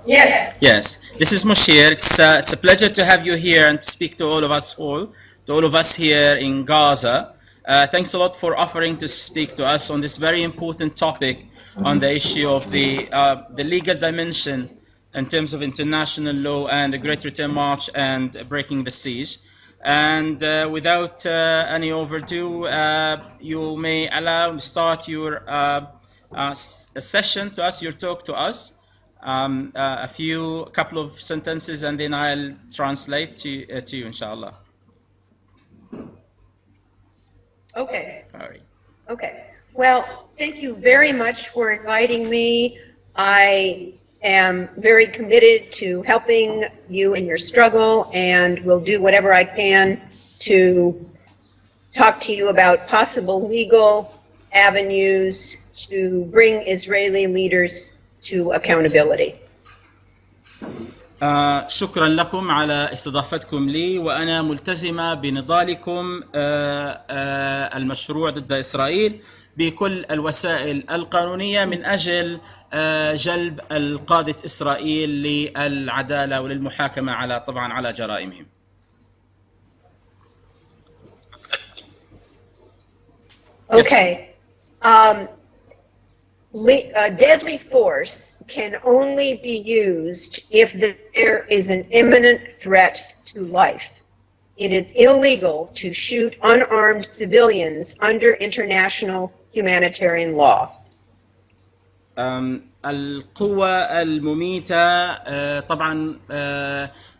Yes. Yes, this is Moshir. It's a pleasure to have you here and to speak to all of us here in Gaza. Thanks a lot for offering to speak to us on this very important topic on the issue of the legal dimension in terms of international law and the Great Return March and breaking the siege. And without any overdue, you may start your session to us, your talk to us. A couple of sentences, and then I'll translate to you, inshallah. Okay. All right. Okay. Well, thank you very much for inviting me. I am very committed to helping you in your struggle and will do whatever I can to talk to you about possible legal avenues to bring Israeli leaders to accountability. شكرا لكم على استضافتكم لي، وأنا ملتزمة بنضالكم المشروع ضد إسرائيل بكل الوسائل القانونية من أجل جلب القادة إسرائيل للعدالة وللمحاكمة على جرائمهم. Okay. Deadly force can only be used if there is an imminent threat to life. It is illegal to shoot unarmed civilians under international humanitarian law. القوة المميتة طبعا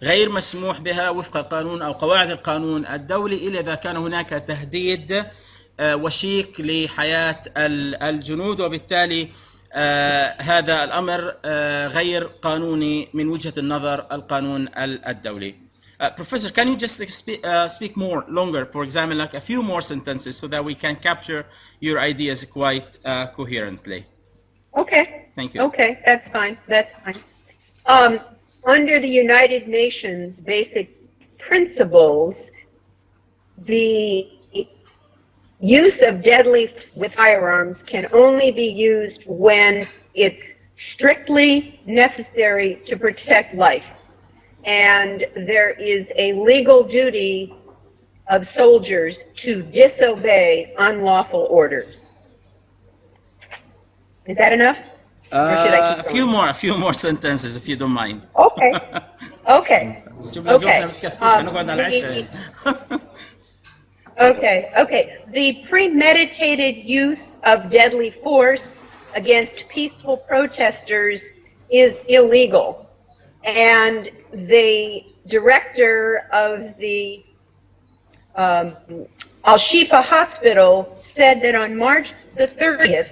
غير مسموح بها وفق قانون أو قواعد القانون الدولي إلا إذا كان هناك تهديد وشيك لحياة الجنود، وبالتالي هذا الأمر غير قانوني من وجهة النظر القانون الدولي. Professor, can you just speak more longer, for example, like a few more sentences so that we can capture your ideas quite coherently? Okay. Thank you. Okay, that's fine. That's fine. Under the United Nations basic principles, the use of deadly with firearms can only be used when it's strictly necessary to protect life. And there is a legal duty of soldiers to disobey unlawful orders. Is that enough? Or should I keep going? a few more sentences if you don't mind. Okay. Okay. Okay. The premeditated use of deadly force against peaceful protesters is illegal. And the director of the Al-Shifa Hospital said that on March the 30th,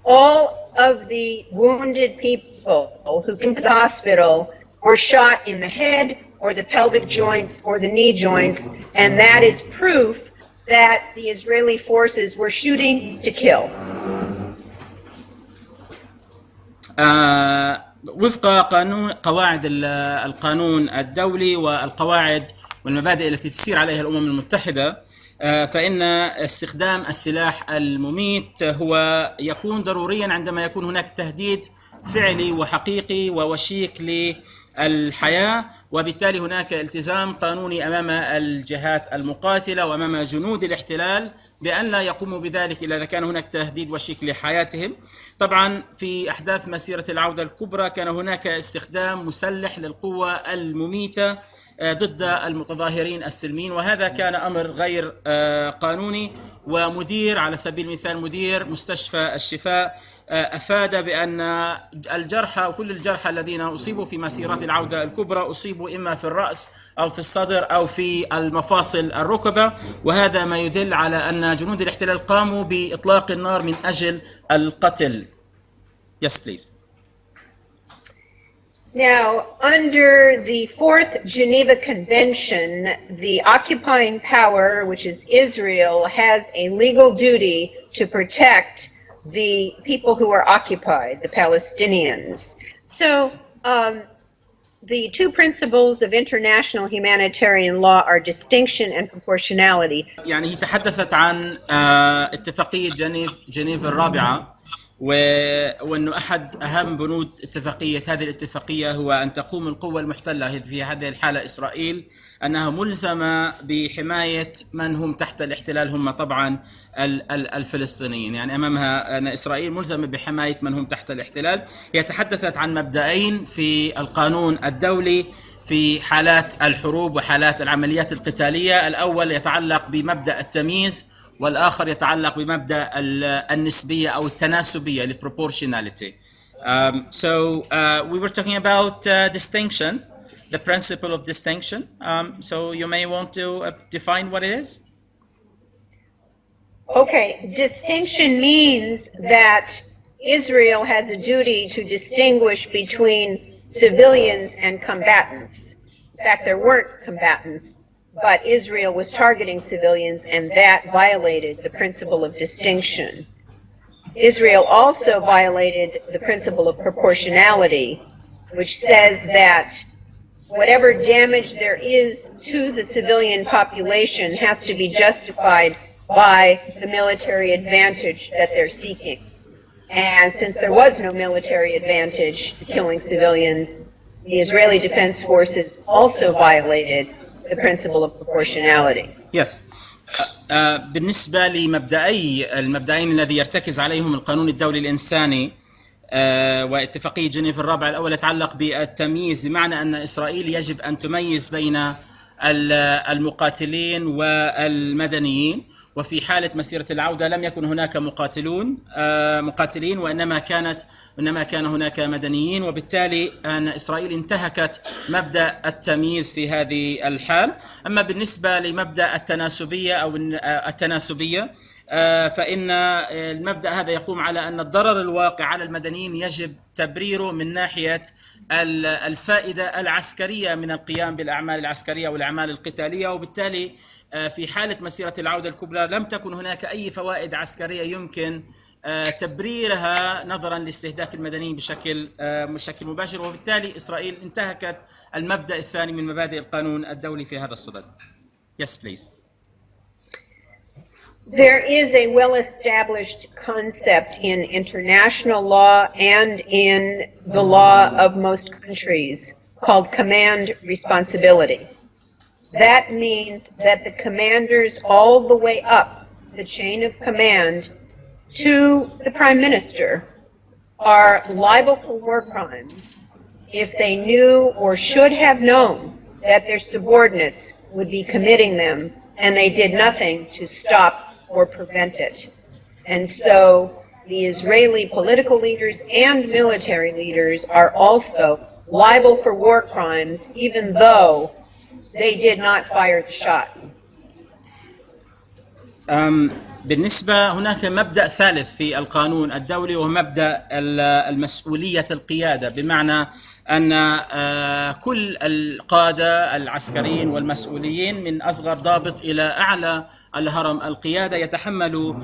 all of the wounded people who came to the hospital were shot in the head or the pelvic joints or the knee joints, and that is proof that the Israeli forces were shooting to kill. وفق قواعد القانون الدولي والقواعد والمبادئ التي تسير عليها الأمم المتحدة، فإن استخدام السلاح المميت هو يكون ضروريا عندما يكون هناك تهديد فعلي وحقيقي ووشيك للحياة، وبالتالي هناك التزام قانوني أمام الجهات المقاتلة وأمام جنود الاحتلال بأن لا يقوموا بذلك إلا إذا كان هناك تهديد وشيك لحياتهم. طبعا في أحداث مسيرة العودة الكبرى كان هناك استخدام مسلح للقوة المميتة ضد المتظاهرين السلميين، وهذا كان أمر غير قانوني. ومدير على سبيل المثال مدير مستشفى الشفاء أفاد بأن الجرحى وكل الجرحى الذين أصيبوا في مسيرات العودة الكبرى أصيبوا إما في الرأس أو في الصدر أو في المفاصل الركبة، وهذا ما يدل على أن جنود الاحتلال قاموا بإطلاق النار من أجل القتل. Yes, please. Now, under the Fourth Geneva Convention, the occupying power, which is Israel, has a legal duty to protect the people who are occupied, the Palestinians. So, the two principles of international humanitarian law are distinction and proportionality. يعني هي تحدثت عن اتفاقية جنيف الرابعة، وأنه أحد أهم بنود اتفاقية هذه الاتفاقية هو أن تقوم القوة المحتلة في هذه الحالة إسرائيل أنها ملزمة بحماية من هم تحت الاحتلال، هم طبعا الفلسطينيين. يعني أمامها أن إسرائيل ملزمة بحماية من هم تحت الاحتلال. هي تحدثت عن مبدأين في القانون الدولي في حالات الحروب وحالات العمليات القتالية. الأول يتعلق بمبدأ التمييز، والآخر يتعلق بمبدأ النسبية أو التناسبية proportionality. So we were talking about distinction, the principle of distinction. So you may want to define what it is. Okay, distinction means that Israel has a duty to distinguish between civilians and combatants. In fact, there weren't combatants, but Israel was targeting civilians, and that violated the principle of distinction. Israel also violated the principle of proportionality, which says that whatever damage there is to the civilian population has to be justified by the military advantage that they're seeking. And since there was no military advantage to killing civilians, the Israeli Defense Forces also violated the principle of proportionality. Yes. بالنسبة المبدأين الذي يرتكز عليهم القانون الدولي الإنساني واتفاقية جنيف الرابعة، الأول يتعلق بالتمييز، بمعنى أن إسرائيل يجب أن تميز بين المقاتلين والمدنيين. وفي حالة مسيرة العودة لم يكن هناك مقاتلين وإنما كان هناك مدنيين، وبالتالي أن إسرائيل انتهكت مبدأ التمييز في هذه الحال. أما بالنسبة لمبدأ التناسبية فإن المبدأ هذا يقوم على أن الضرر الواقع على المدنيين يجب تبريره من ناحية الفائدة العسكرية من القيام بالأعمال العسكرية والأعمال القتالية، وبالتالي في حالة مسيرة العودة الكبرى لم تكن هناك أي فوائد عسكرية يمكن تبريرها نظرا لاستهداف المدنيين بشكل مباشر، وبالتالي إسرائيل انتهكت المبدأ الثاني من مبادئ القانون الدولي في هذا الصدد. Yes, please. There is a well-established concept in international law and in the law of most countries called command responsibility. That means that the commanders all the way up the chain of command to the Prime Minister are liable for war crimes if they knew or should have known that their subordinates would be committing them and they did nothing to stop or prevent it. And so the Israeli political leaders and military leaders are also liable for war crimes even though they did not fire the shots. بالنسبة هناك مبدأ ثالث في القانون الدولي وهو مبدأ المسؤولية القيادة، بمعنى أن كل القادة العسكريين والمسؤولين من أصغر ضابط إلى أعلى الهرم القيادة يتحملوا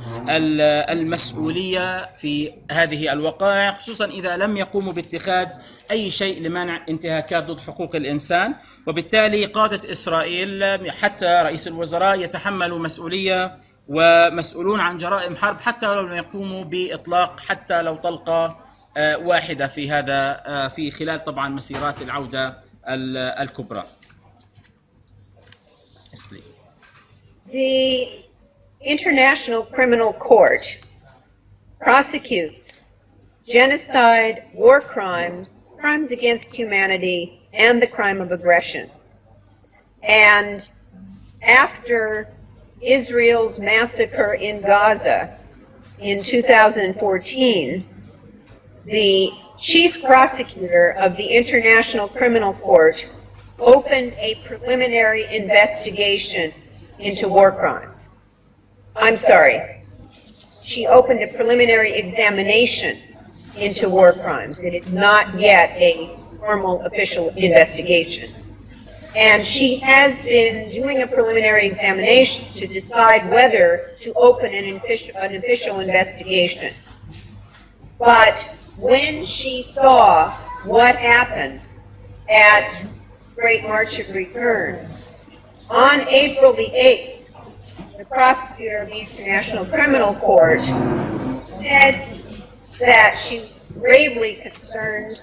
المسؤولية في هذه الوقائع، خصوصا إذا لم يقوموا باتخاذ أي شيء لمنع انتهاكات ضد حقوق الإنسان. وبالتالي قادة إسرائيل حتى رئيس الوزراء يتحملوا مسؤولية ومسؤولون عن جرائم حرب حتى لو لم يقوموا بإطلاق حتى لو طلقة واحدة في هذا في خلال طبعا مسيرات العودة الكبرى. Yes, please. The International Criminal Court prosecutes genocide, war crimes, crimes against humanity, and the crime of aggression. And after Israel's massacre in Gaza in 2014, the chief prosecutor of the International Criminal Court opened a preliminary investigation into war crimes. I'm sorry, she opened a preliminary examination into war crimes. It is not yet a formal official investigation. And she has been doing a preliminary examination to decide whether to open an official investigation. But when she saw what happened at Great March of Return, on April the 8th, the prosecutor of the International Criminal Court said that she was gravely concerned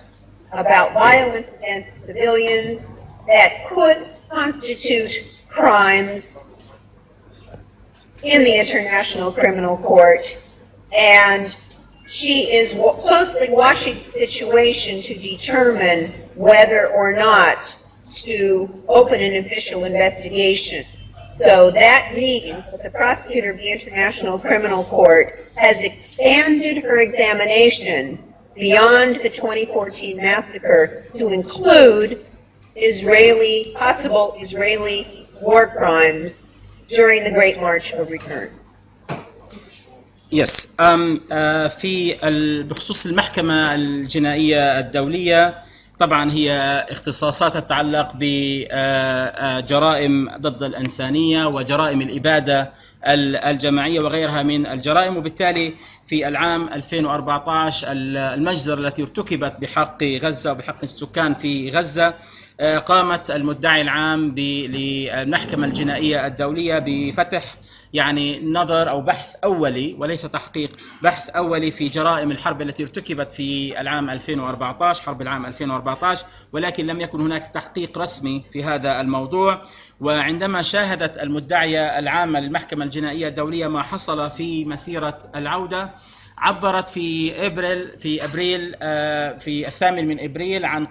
about violence against civilians that could constitute crimes in the International Criminal Court, and she is closely watching the situation to determine whether or not to open an official investigation. So that means that the prosecutor of the International Criminal Court has expanded her examination beyond the 2014 massacre to include possible Israeli war crimes during the Great March of Return. يس بخصوص المحكمة الجنائية الدولية، طبعا هي اختصاصاتها تتعلق بجرائم ضد الإنسانية وجرائم الإبادة الجماعية وغيرها من الجرائم، وبالتالي في العام 2014 المجزرة التي ارتكبت بحق غزة وبحق السكان في غزة قامت المدعي العام للمحكمة الجنائية الدولية بفتح يعني نظر أو بحث أولي وليس تحقيق، بحث أولي في جرائم الحرب التي ارتكبت في العام 2014، حرب العام 2014، ولكن لم يكن هناك تحقيق رسمي في هذا الموضوع. وعندما شاهدت المدعية العامة للمحكمة الجنائية الدولية ما حصل في مسيرة العودة، عبرت في أبريل في 8 أبريل عن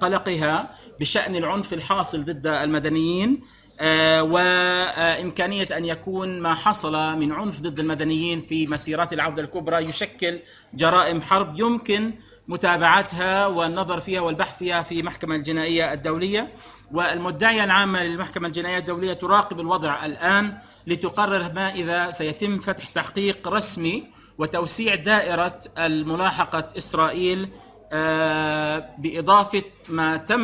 قلقها بشأن العنف الحاصل ضد المدنيين وإمكانية أن يكون ما حصل من عنف ضد المدنيين في مسيرات العودة الكبرى يشكل جرائم حرب يمكن متابعتها والنظر فيها والبحث فيها في محكمة الجنائية الدولية. والمدعية العامة للمحكمة الجنائية الدولية تراقب الوضع الآن لتقرر ما إذا سيتم فتح تحقيق رسمي وتوسيع دائرة الملاحقة إسرائيل بإضافة ما تم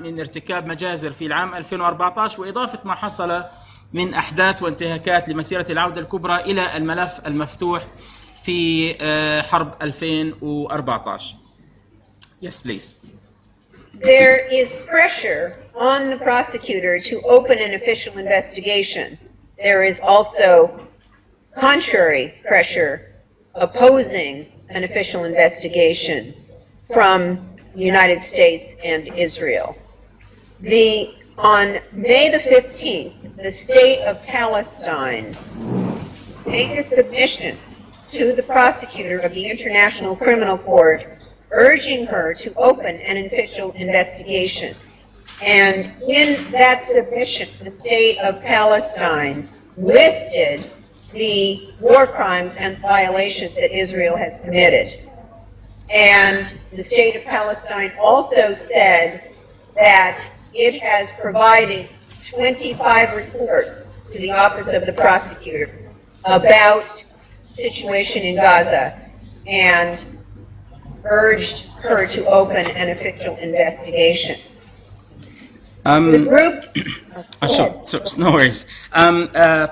من ارتكاب مجازر في العام 2014 وإضافة ما حصل من أحداث وانتهاكات لمسيرة العودة الكبرى إلى الملف المفتوح في حرب 2014. Yes, please. There is pressure on the prosecutor to open an official investigation. There is also contrary pressure opposing an official investigation from the United States and Israel. On May the 15th, the state of Palestine made a submission to the prosecutor of the International Criminal Court urging her to open an official investigation. And in that submission, the state of Palestine listed the war crimes and violations that Israel has committed. And the state of Palestine also said that it has provided 25 reports to the office of the prosecutor about the situation in Gaza and urged her to open an official investigation. The group no worries.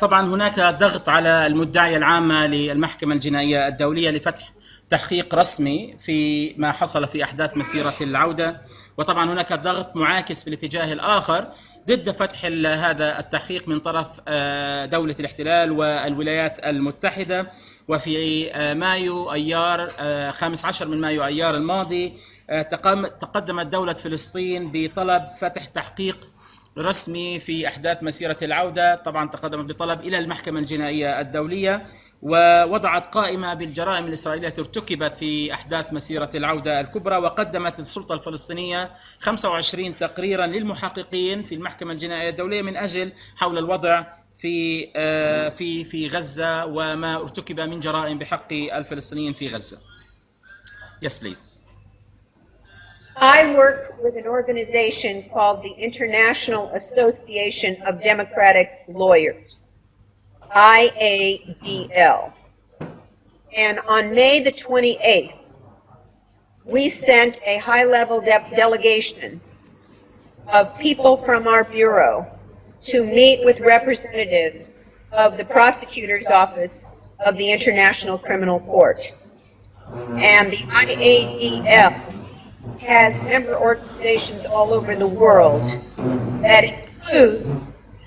طبعا هناك ضغط على المدعية العامة للمحكمة الجنائية الدولية لفتح تحقيق رسمي في ما حصل في أحداث مسيرة العودة، وطبعا هناك ضغط معاكس في الاتجاه الآخر ضد فتح هذا التحقيق من طرف دولة الاحتلال والولايات المتحدة. وفي مايو أيار 15 من مايو أيار الماضي تقدمت دولة فلسطين بطلب فتح تحقيق رسمي في أحداث مسيرة العودة. طبعا تقدمت بطلب إلى المحكمة الجنائية الدولية ووضعت قائمة بالجرائم الإسرائيلية التي ارتكبت في أحداث مسيرة العودة الكبرى، وقدمت السلطة الفلسطينية 25 تقريرا للمحققين في المحكمة الجنائية الدولية من أجل حول الوضع في غزة وما ارتكب من جرائم بحق الفلسطينيين في غزة. Yes, please. I work with an organization called the International Association of Democratic Lawyers, IADL. And on May the 28th, we sent a high-level delegation of people from our bureau to meet with representatives of the prosecutor's office of the International Criminal Court. And the IADL has member organizations all over the world that include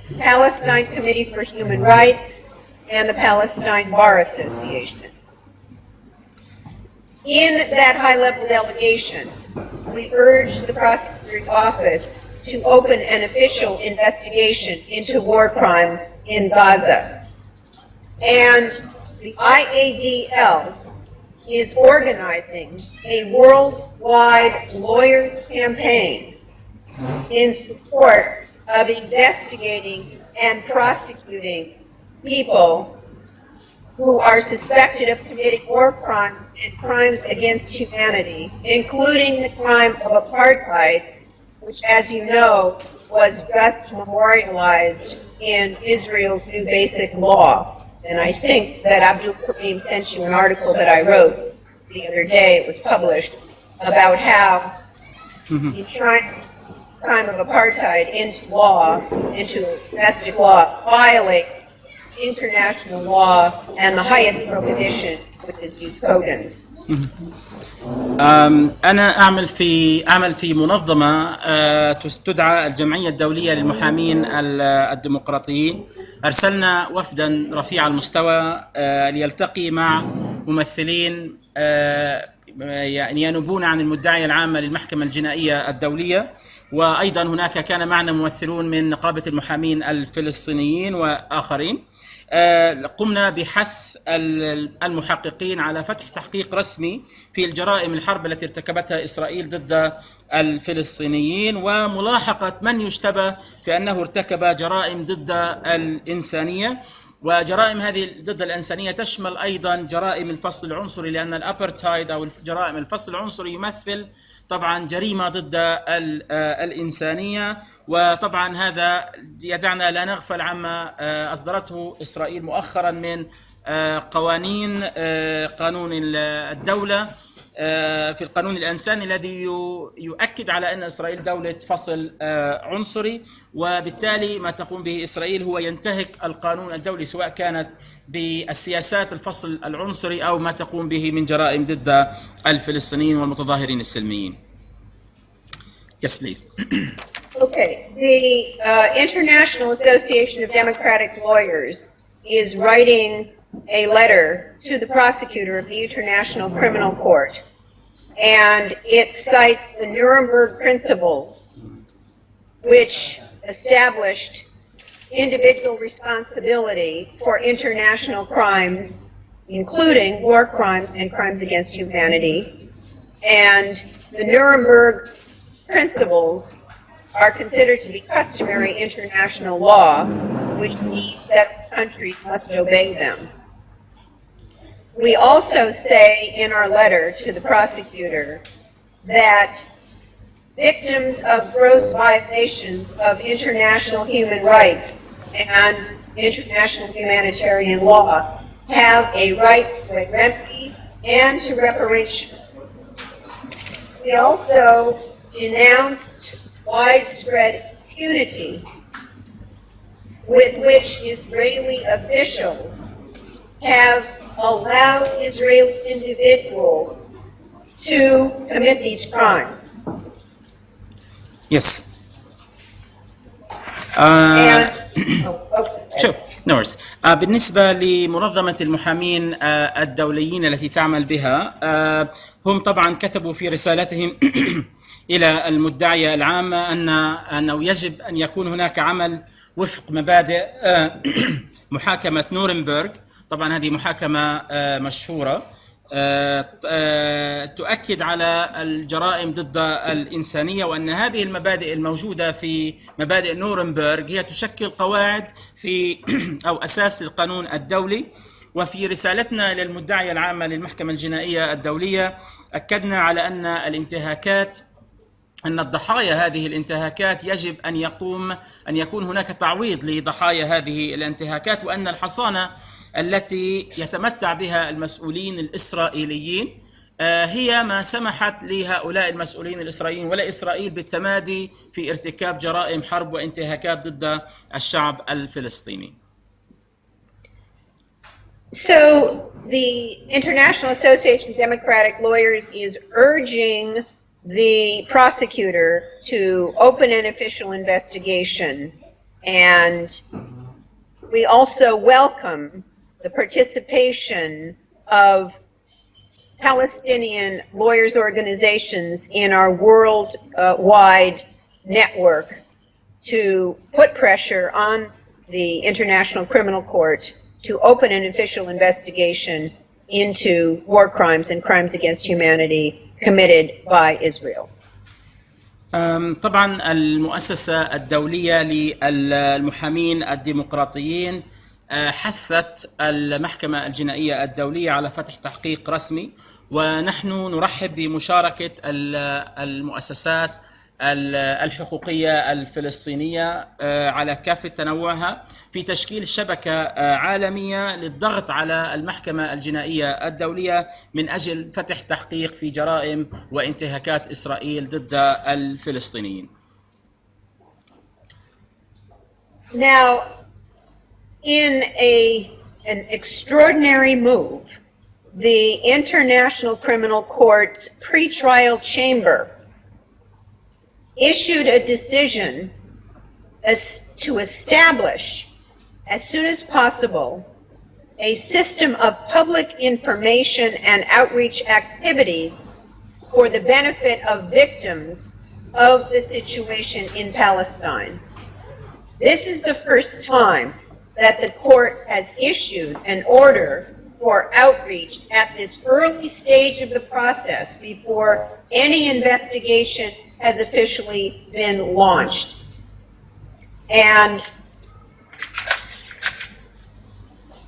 the Palestine Committee for Human Rights and the Palestine Bar Association. In that high-level delegation, we urged the prosecutor's office to open an official investigation into war crimes in Gaza. And the IADL is organizing a worldwide lawyers' campaign in support of investigating and prosecuting people who are suspected of committing war crimes and crimes against humanity, including the crime of apartheid, which, as you know, was just memorialized in Israel's new basic law. And I think that Abdul Karim sent you an article that I wrote the other day. It was published about how enshrining the crime of apartheid into law, into domestic law, violates international law and the highest prohibition, which is use tokens. أنا أعمل في منظمة تدعى الجمعية الدولية للمحامين الديمقراطيين. أرسلنا وفدا رفيع المستوى ليلتقي مع ممثلين يعني ينوبون عن المدعية العامة للمحكمة الجنائية الدولية، وأيضا هناك كان معنا ممثلون من نقابة المحامين الفلسطينيين وآخرين. قمنا بحث المحققين على فتح تحقيق رسمي في الجرائم الحرب التي ارتكبتها إسرائيل ضد الفلسطينيين، وملاحقة من يشتبه في أنه ارتكب جرائم ضد الإنسانية. وجرائم هذه ضد الإنسانية تشمل أيضا جرائم الفصل العنصري، لأن الأبرتايد أو جرائم الفصل العنصري يمثل طبعا جريمة ضد الإنسانية. وطبعا هذا يدعنا لا نغفل عما أصدرته إسرائيل مؤخرا من قوانين قانون الدولة في القانون الانسان الذي يؤكد على ان اسرائيل دولة فصل عنصري، وبالتالي ما تقوم به اسرائيل هو ينتهك القانون الدولي، سواء كانت بالسياسات الفصل العنصري او ما تقوم به من جرائم ضد الفلسطينيين والمتظاهرين السلميين. Yes, please. Okay. The International Association of Democratic Lawyers is writing a letter to the prosecutor of the International Criminal Court, and it cites the Nuremberg Principles, which established individual responsibility for international crimes, including war crimes and crimes against humanity. And the Nuremberg Principles are considered to be customary international law, which means that the country must obey them. We also say in our letter to the prosecutor that victims of gross violations of international human rights and international humanitarian law have a right to a remedy and to reparations. We also denounced widespread impunity with which Israeli officials have allowed Israeli individuals to commit these crimes. Yes. Sure. No worries. بالنسبة لمنظمة المحامين الدوليين التي تعمل بها، هم طبعا كتبوا في رسالتهم إلى المدعية العامة أنه يجب أن يكون هناك عمل وفق مبادئ محاكمة نورنبرغ. طبعا هذه محاكمة مشهورة تؤكد على الجرائم ضد الإنسانية، وأن هذه المبادئ الموجودة في مبادئ نورنبرغ هي تشكل قواعد في أو أساس القانون الدولي. وفي رسالتنا للمدعية العامة للمحكمة الجنائية الدولية أكدنا على أن الضحايا هذه الانتهاكات يجب أن يكون هناك تعويض لضحايا هذه الانتهاكات، وأن الحصانة التي يتمتع بها المسؤولين الإسرائيليين هي ما سمحت لهؤلاء المسؤولين الإسرائيليين ولإسرائيل بالتمادي في ارتكاب جرائم حرب وانتهاكات ضد الشعب الفلسطيني. So the International Association of Democratic Lawyers is urging the prosecutor to open an official investigation, and we also welcome the participation of Palestinian lawyers organizations in our worldwide network to put pressure on the International Criminal Court to open an official investigation into war crimes and crimes against humanity committed by Israel. طبعا المؤسسة الدولية للمحامين الديمقراطيين حثت المحكمة الجنائية الدولية على فتح تحقيق رسمي، ونحن نرحب بمشاركة المؤسسات الحقوقية الفلسطينية على كافة تنوعها في تشكيل شبكة عالمية للضغط على المحكمة الجنائية الدولية من أجل فتح تحقيق في جرائم وانتهاكات إسرائيل ضد الفلسطينيين. Now, in an extraordinary move, the International Criminal Court's pretrial chamber issued a decision to establish, as soon as possible, a system of public information and outreach activities for the benefit of victims of the situation in Palestine. This is the first time that the court has issued an order for outreach at this early stage of the process before any investigation has officially been launched. And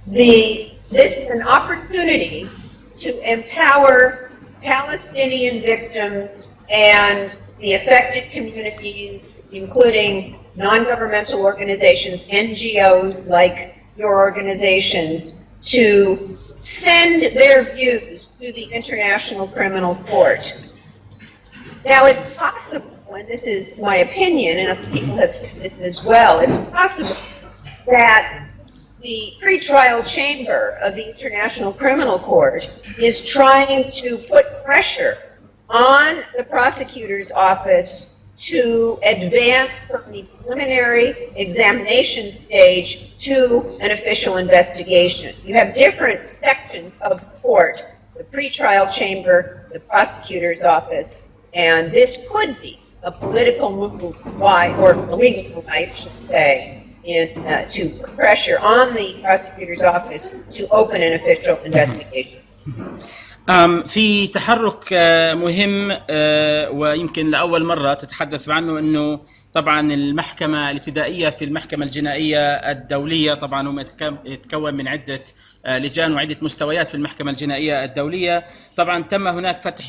this is an opportunity to empower Palestinian victims and the affected communities, including non-governmental organizations, NGOs like your organizations, to send their views through the International Criminal Court. Now, it's possible, and this is my opinion, and other people have said this as well, it's possible that the pretrial chamber of the International Criminal Court is trying to put pressure on the prosecutor's office to advance from the preliminary examination stage to an official investigation. You have different sections of the court, the pretrial chamber, the prosecutor's office, and this could be a political move or a legal move, I should say, to put pressure on the prosecutor's office to open an official investigation. في تحرك مهم ويمكن لأول مرة تتحدث عنه، أنه طبعا المحكمة الابتدائية في المحكمة الجنائية الدولية طبعا هو يتكون من عدة لجان وعدة مستويات في المحكمة الجنائية الدولية. طبعا تم هناك فتح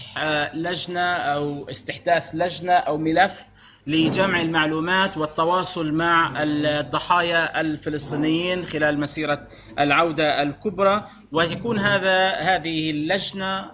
لجنة أو استحداث لجنة أو ملف لجمع المعلومات والتواصل مع الضحايا الفلسطينيين خلال مسيرة العودة الكبرى، ويكون هذه اللجنة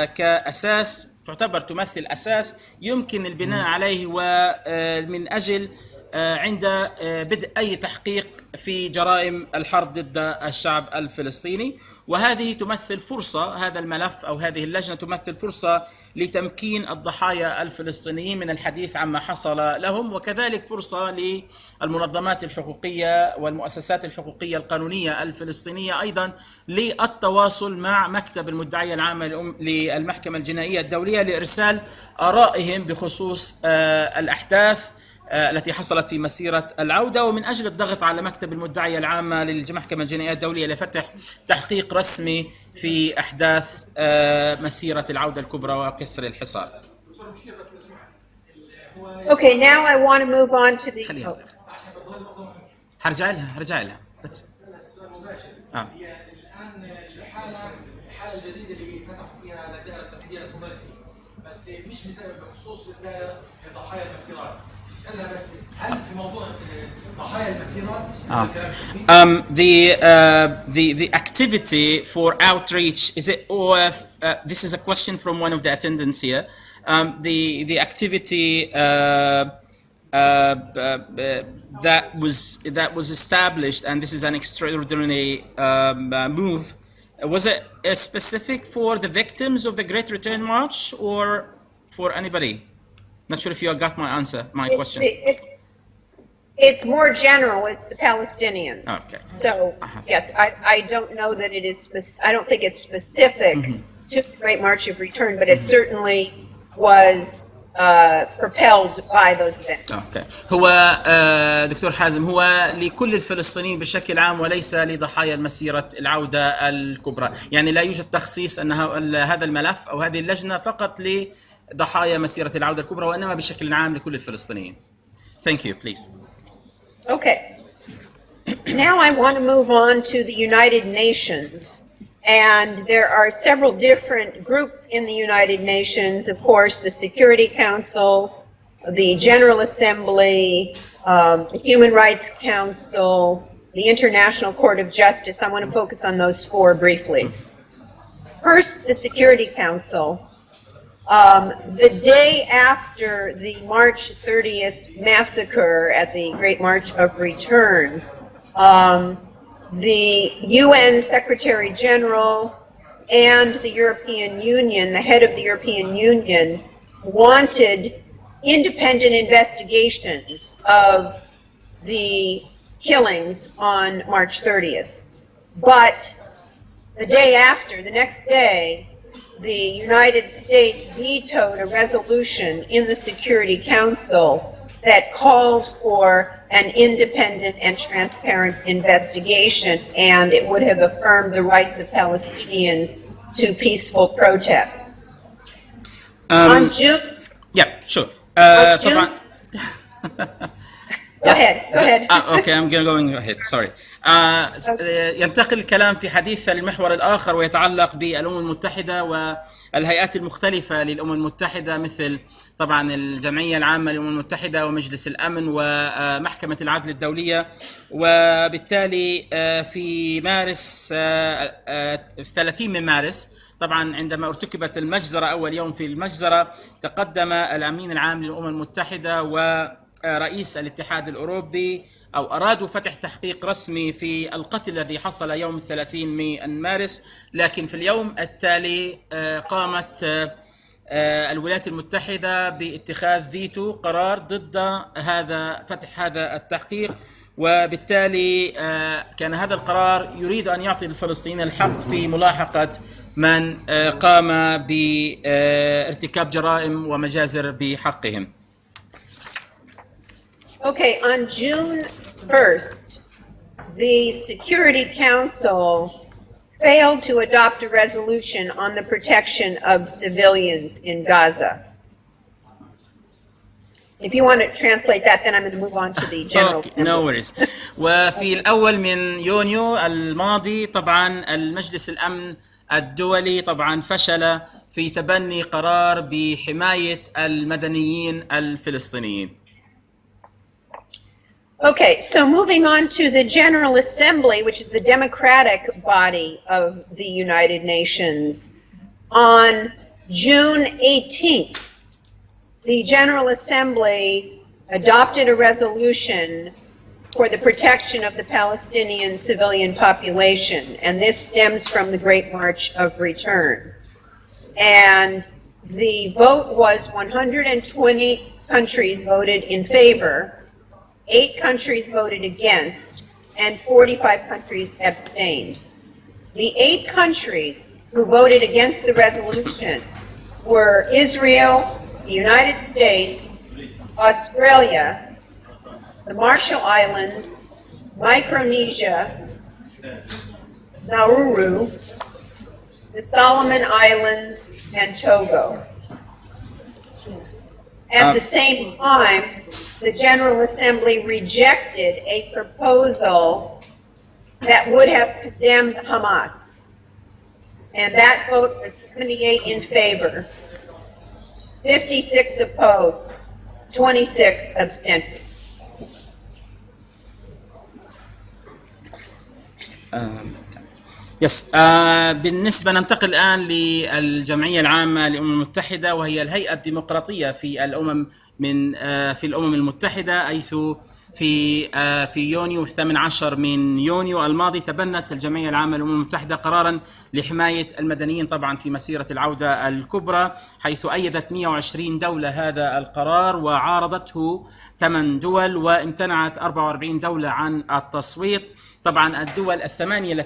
كأساس تعتبر تمثل أساس يمكن البناء عليه ومن أجل عند بدء أي تحقيق في جرائم الحرب ضد الشعب الفلسطيني. وهذه تمثل فرصة، هذا الملف أو هذه اللجنة تمثل فرصة لتمكين الضحايا الفلسطينيين من الحديث عما حصل لهم، وكذلك فرصة للمنظمات الحقوقية والمؤسسات الحقوقية القانونية الفلسطينية أيضا للتواصل مع مكتب المدعية العامة للمحكمة الجنائية الدولية لإرسال آرائهم بخصوص الأحداث التي حصلت في مسيرة العودة، ومن أجل الضغط على مكتب المدعية العامة للمحكمة الجنائية الدولية لفتح تحقيق رسمي في أحداث مسيرة العودة الكبرى وكسر الحصار. Okay, now I want to move on to the... هرجع لها الآن الحالة الجديدة اللي فتحوا فيها الدائرة التقليدية لتمرتي، بس مش بخصوص ضحايا المسيرات. اسألها بس هل في موضوع ضحايا المسيرات the activity for outreach, is it, or this is a question from one of the attendants here, the activity that was established, and this is an extraordinary move, was it specific for the victims of the Great Return March or for anybody? Not sure if you got my question. It's more general. It's the Palestinians. Okay. So yes, I don't know that it is. I don't think it's specific to the Great March of Return, but it certainly was propelled by those events. اوكي. هو دكتور حازم، هو لكل الفلسطينيين بشكل عام وليس لضحايا مسيرة العودة الكبرى، يعني لا يوجد تخصيص ان هذا الملف او هذه اللجنة فقط لضحايا مسيرة العودة الكبرى، وانما بشكل عام لكل الفلسطينيين. Thank you, please. Okay. Now I want to move on to the United Nations. And there are several different groups in the United Nations, of course, the Security Council, the General Assembly, the Human Rights Council, the International Court of Justice. I want to focus on those four briefly. First, the Security Council. The day after the March 30th massacre at the Great March of Return, the UN Secretary General and the European Union, the head of the European Union, wanted independent investigations of the killings on March 30th. But the day after, the next day, the United States vetoed a resolution in the Security Council that called for an independent and transparent investigation, and it would have affirmed the rights of Palestinians to peaceful protest. On June... Yeah, sure. طبعا... Go ahead. Okay, I'm going ahead. Sorry. ينتقل الكلام في حديث المحور الآخر ويتعلق بالأمم المتحدة والهيئات المختلفة للأمم المتحدة، مثل طبعا الجمعية العامة للأمم المتحدة ومجلس الأمن ومحكمة العدل الدولية. وبالتالي في مارس 30 من مارس طبعا عندما ارتكبت المجزرة، أول يوم في المجزرة، تقدم الأمين العام للأمم المتحدة ورئيس الاتحاد الأوروبي أو أرادوا فتح تحقيق رسمي في القتل الذي حصل يوم 30 من مارس، لكن في اليوم التالي قامت الولايات المتحدة باتخاذ فيتو، قرار ضد فتح هذا التحقيق، وبالتالي كان هذا القرار يريد أن يعطي الفلسطينيين الحق في ملاحقة من قام بارتكاب جرائم ومجازر بحقهم. Okay, on June 1st, the Security Council failed to adopt a resolution on the protection of civilians in Gaza. If you want to translate that, then I'm going to move on to the general. Okay, no worries. وفي الأول من يونيو الماضي طبعا المجلس الأمن الدولي طبعا فشل في تبني قرار بحماية المدنيين الفلسطينيين. Okay, so moving on to the General Assembly, which is the democratic body of the United Nations. On June 18th, the General Assembly adopted a resolution for the protection of the Palestinian civilian population, and this stems from the Great March of Return. And the vote was 120 countries voted in favor, 8 countries voted against, and 45 countries abstained. The 8 countries who voted against the resolution were Israel, the United States, Australia, the Marshall Islands, Micronesia, Nauru, the Solomon Islands, and Togo. At the same time, the General Assembly rejected a proposal that would have condemned Hamas. And that vote was 78 in favor, 56 opposed, 26 abstention. بالنسبة ننتقل الآن للجمعية العامة للأمم المتحدة، وهي الهيئة الديمقراطية في الأمم المتحدة، حيث في يونيو 18 من يونيو الماضي تبنت الجمعية العامة للأمم المتحدة قرارا لحماية المدنيين طبعا في مسيرة العودة الكبرى، حيث أيدت 120 دولة هذا القرار وعارضته 8 دول، وامتنعت 44 دولة عن التصويت. طبعا الدول الثمانية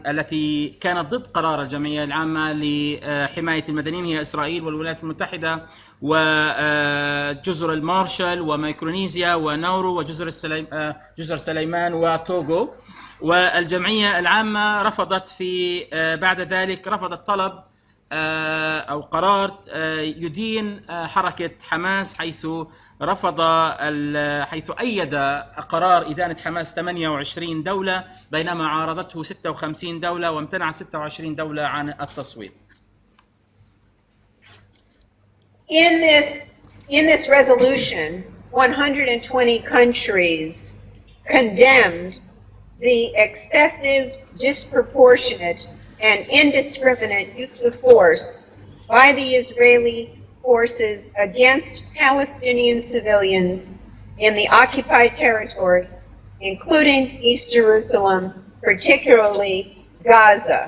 التي كانت ضد قرار الجمعية العامة لحماية المدنيين هي إسرائيل والولايات المتحدة وجزر المارشال وميكرونيزيا وناورو وجزر جزر سليمان وتوغو. والجمعية العامة رفضت بعد ذلك رفضت طلب أو قرار يدين حركة حماس، حيث أيد قرار إدانة حماس 28 دولة بينما عارضته 56 دولة وامتنع 26 دولة عن التصويت. In this resolution, 120 countries condemned the excessive, disproportionate, and indiscriminate use of force by the Israeli forces against Palestinian civilians in the occupied territories, including East Jerusalem, particularly Gaza.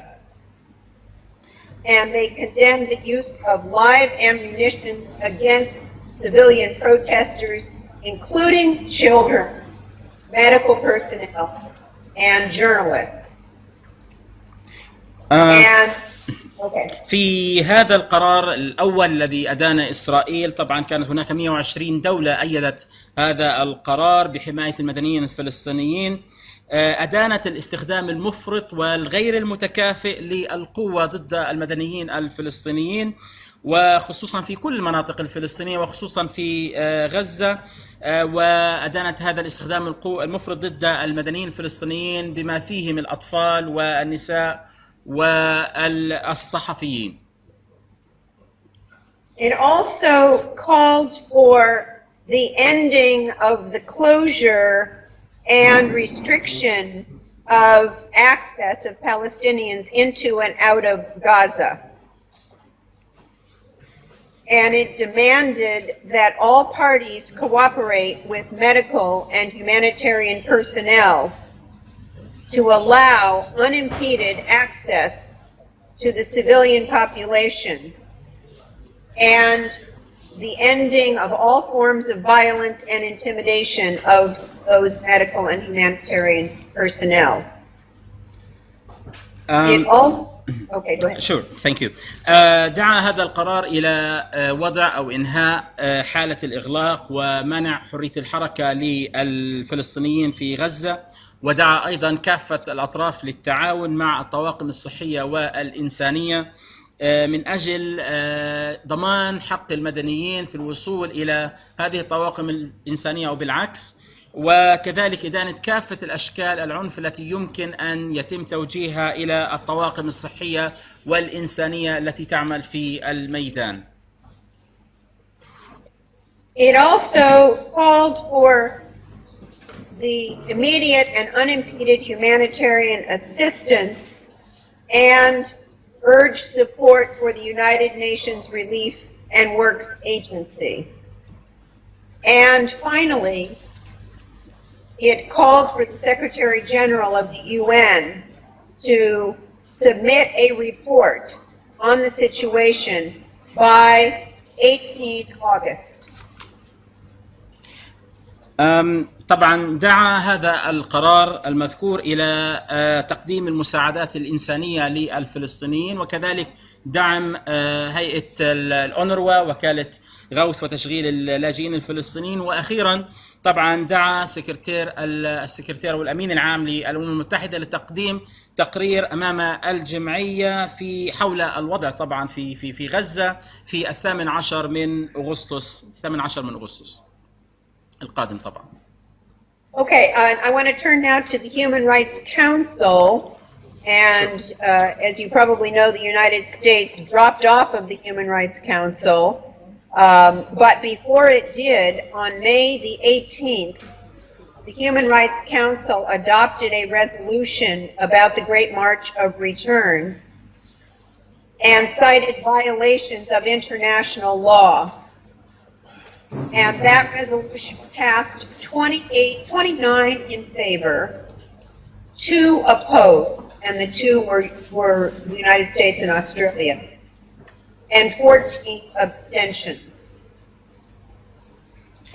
And they condemned the use of live ammunition against civilian protesters, including children, medical personnel, and journalists. في هذا القرار الأول الذي أدان إسرائيل، طبعا كانت هناك 120 دولة أيدت هذا القرار بحماية المدنيين الفلسطينيين. أدانت الاستخدام المفرط والغير المتكافئ للقوة ضد المدنيين الفلسطينيين، وخصوصا في كل المناطق الفلسطينية وخصوصا في غزة. وأدانت هذا الاستخدام المفرط ضد المدنيين الفلسطينيين بما فيهم الأطفال والنساء والصحفيين. It also called for the ending of the closure and restriction of access of Palestinians into and out of Gaza. And it demanded that all parties cooperate with medical and humanitarian personnel to allow unimpeded access to the civilian population and the ending of all forms of violence and intimidation of those medical and humanitarian personnel. It also Okay, go ahead. Sure, thank you. دعا هذا القرار إلى وضع أو إنهاء حالة الإغلاق ومنع حرية الحركة للفلسطينيين في غزة، ودعا أيضا كافة الأطراف للتعاون مع الطواقم الصحية والإنسانية من أجل ضمان حق المدنيين في الوصول إلى هذه الطواقم الإنسانية أو بالعكس، وكذلك إدانة كافة الأشكال العنف التي يمكن أن يتم توجيهها إلى الطواقم الصحية والإنسانية التي تعمل في الميدان. It also called for the immediate and unimpeded humanitarian assistance and urged support for the United Nations Relief and Works Agency. And finally, it called for the Secretary General of the UN to submit a report on the situation by 18 August. طبعا دعا هذا القرار المذكور إلى تقديم المساعدات الإنسانية للفلسطينيين، وكذلك دعم هيئة الأونروا وكالة غوث وتشغيل اللاجئين الفلسطينيين، وأخيرا طبعا دعا السكرتير والأمين العام للأمم المتحدة لتقديم تقرير أمام الجمعية حول الوضع طبعا في غزة في 18 من أغسطس القادم طبعا. Okay, I want to turn now to the Human Rights Council, and as you probably know, the United States dropped off of the Human Rights Council, but before it did, on May the 18th, the Human Rights Council adopted a resolution about the Great March of Return and cited violations of international law. And that resolution passed 29 in favor, 2 opposed, and the 2 were the United States and Australia, and 14 abstentions.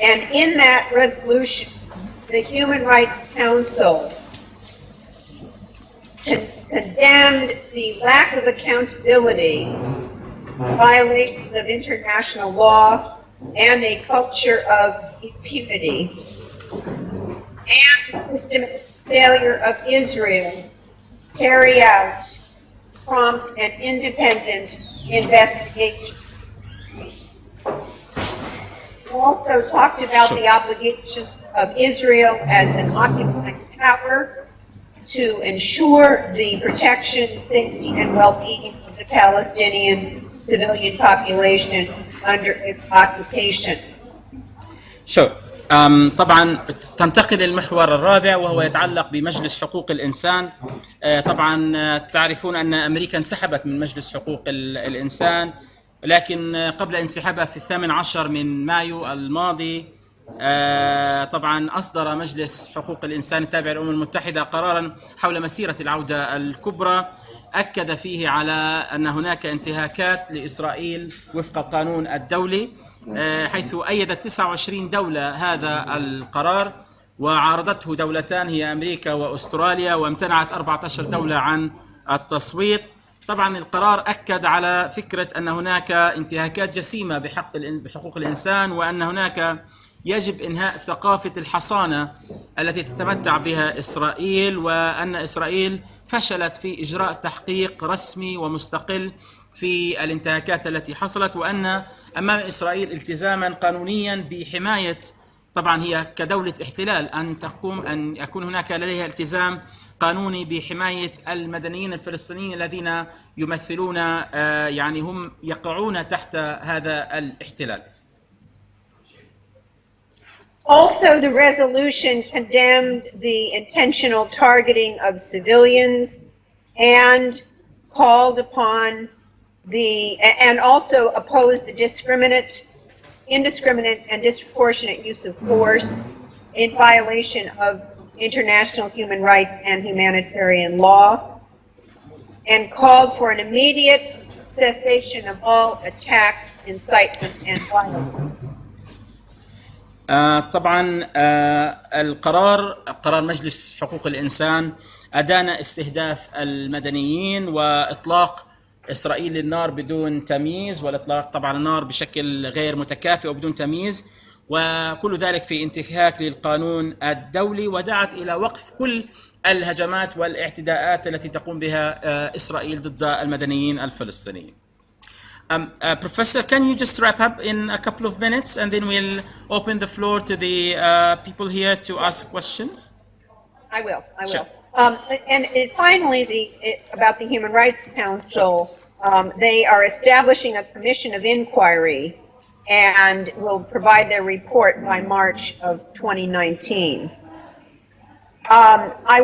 And in that resolution, the Human Rights Council condemned the lack of accountability, violations of international law, and a culture of impunity, and the systematic failure of Israel to carry out prompt and independent investigation. We also talked about the obligations of Israel as an occupying power to ensure the protection, safety, and well-being of the Palestinian civilian population under its occupation. Sure. طبعا تنتقل للمحور الرابع وهو يتعلق بمجلس حقوق الإنسان. طبعا تعرفون أن أمريكا انسحبت من مجلس حقوق الإنسان، لكن قبل انسحابها في 18 من مايو الماضي طبعا أصدر مجلس حقوق الإنسان التابع للأمم المتحدة قرارا حول مسيرة العودة الكبرى، أكد فيه على أن هناك انتهاكات لإسرائيل وفق القانون الدولي، حيث أيدت 29 دولة هذا القرار وعارضته دولتان هي أمريكا وأستراليا، وامتنعت 14 دولة عن التصويت. طبعا القرار أكد على فكرة أن هناك انتهاكات جسيمة بحقوق الإنسان، وأن هناك يجب إنهاء ثقافة الحصانة التي تتمتع بها إسرائيل، وأن إسرائيل فشلت في إجراء تحقيق رسمي ومستقل في الانتهاكات التي حصلت، وأن أمام إسرائيل التزاما قانونيا بحماية، طبعا هي كدولة احتلال أن يكون هناك لديها التزام قانوني بحماية المدنيين الفلسطينيين الذين يمثلون يعني هم يقعون تحت هذا الاحتلال. Also, the resolution condemned the intentional targeting of civilians and called upon and also opposed the indiscriminate and disproportionate use of force in violation of international human rights and humanitarian law, and called for an immediate cessation of all attacks, incitement, and violence. طبعا قرار مجلس حقوق الإنسان أدان استهداف المدنيين وإطلاق إسرائيل للنار بدون تمييز، والإطلاق طبعا النار بشكل غير متكافئ وبدون تمييز، وكل ذلك في انتهاك للقانون الدولي، ودعت إلى وقف كل الهجمات والاعتداءات التي تقوم بها إسرائيل ضد المدنيين الفلسطينيين. Professor, can you just wrap up in a couple of minutes and then we'll open the floor to the people here to ask questions? I will. Sure. And finally, about the Human Rights Council, they are establishing a commission of inquiry and will provide their report by March of 2019. I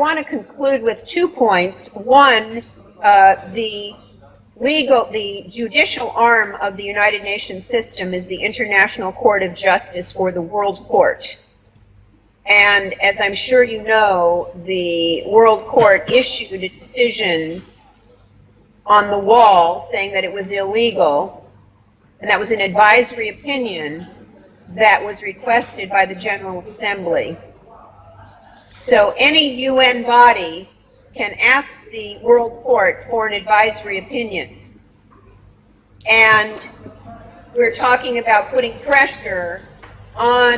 want to conclude with 2 points. One, the judicial arm of the United Nations system is the International Court of Justice, or the World Court. And as I'm sure you know, the World Court issued a decision on the wall saying that it was illegal, and that was an advisory opinion that was requested by the General Assembly. So any UN body can ask the World Court for an advisory opinion. And we're talking about putting pressure on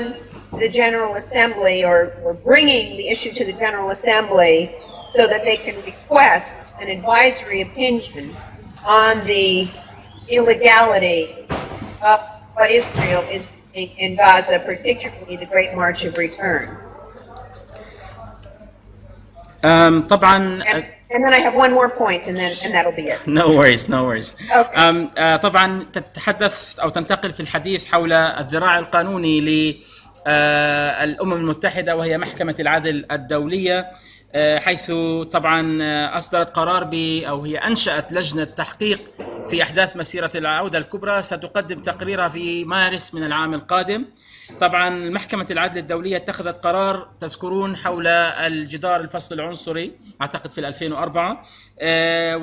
the General Assembly, or bringing the issue to the General Assembly so that they can request an advisory opinion on the illegality of what Israel is doing in Gaza, particularly the Great March of Return. طبعا And then I have one more point, and that'll be it. No worries. Okay. طبعا تتحدث أو تنتقل في الحديث حول الذراع القانوني للأمم المتحدة، وهي محكمة العدل الدولية، حيث طبعا أصدرت قرار أو هي أنشأت لجنة تحقيق في أحداث مسيرة العودة الكبرى، ستقدم تقريرها في مارس من العام القادم. طبعا محكمة العدل الدولية اتخذت قرار تذكرون حول الجدار الفصل العنصري، أعتقد في 2004،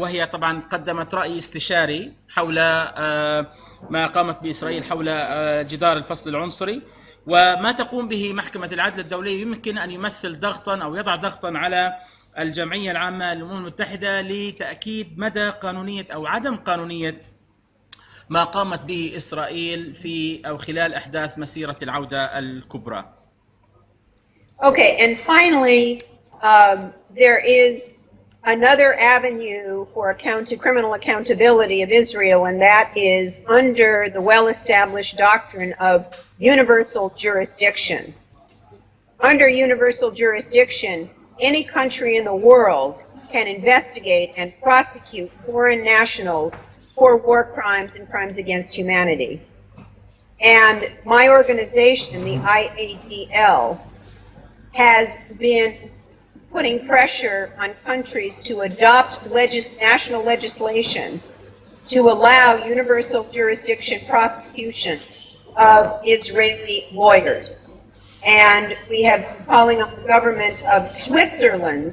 وهي طبعا قدمت رأي استشاري حول ما قامت بإسرائيل حول جدار الفصل العنصري، وما تقوم به محكمة العدل الدولية يمكن أن يمثل ضغطا أو يضع ضغطا على الجمعية العامة للأمم المتحدة لتأكيد مدى قانونية أو عدم قانونية ما قامت به إسرائيل في أو خلال أحداث مسيرة العودة الكبرى. Okay, and finally, there is another avenue for criminal accountability of Israel, and that is under the well-established doctrine of universal jurisdiction. Under universal jurisdiction, any country in the world can investigate and prosecute foreign nationals for war crimes and crimes against humanity. And my organization, the IADL, has been putting pressure on countries to adopt national legislation to allow universal jurisdiction prosecution of Israeli lawyers. And we have been calling on the government of Switzerland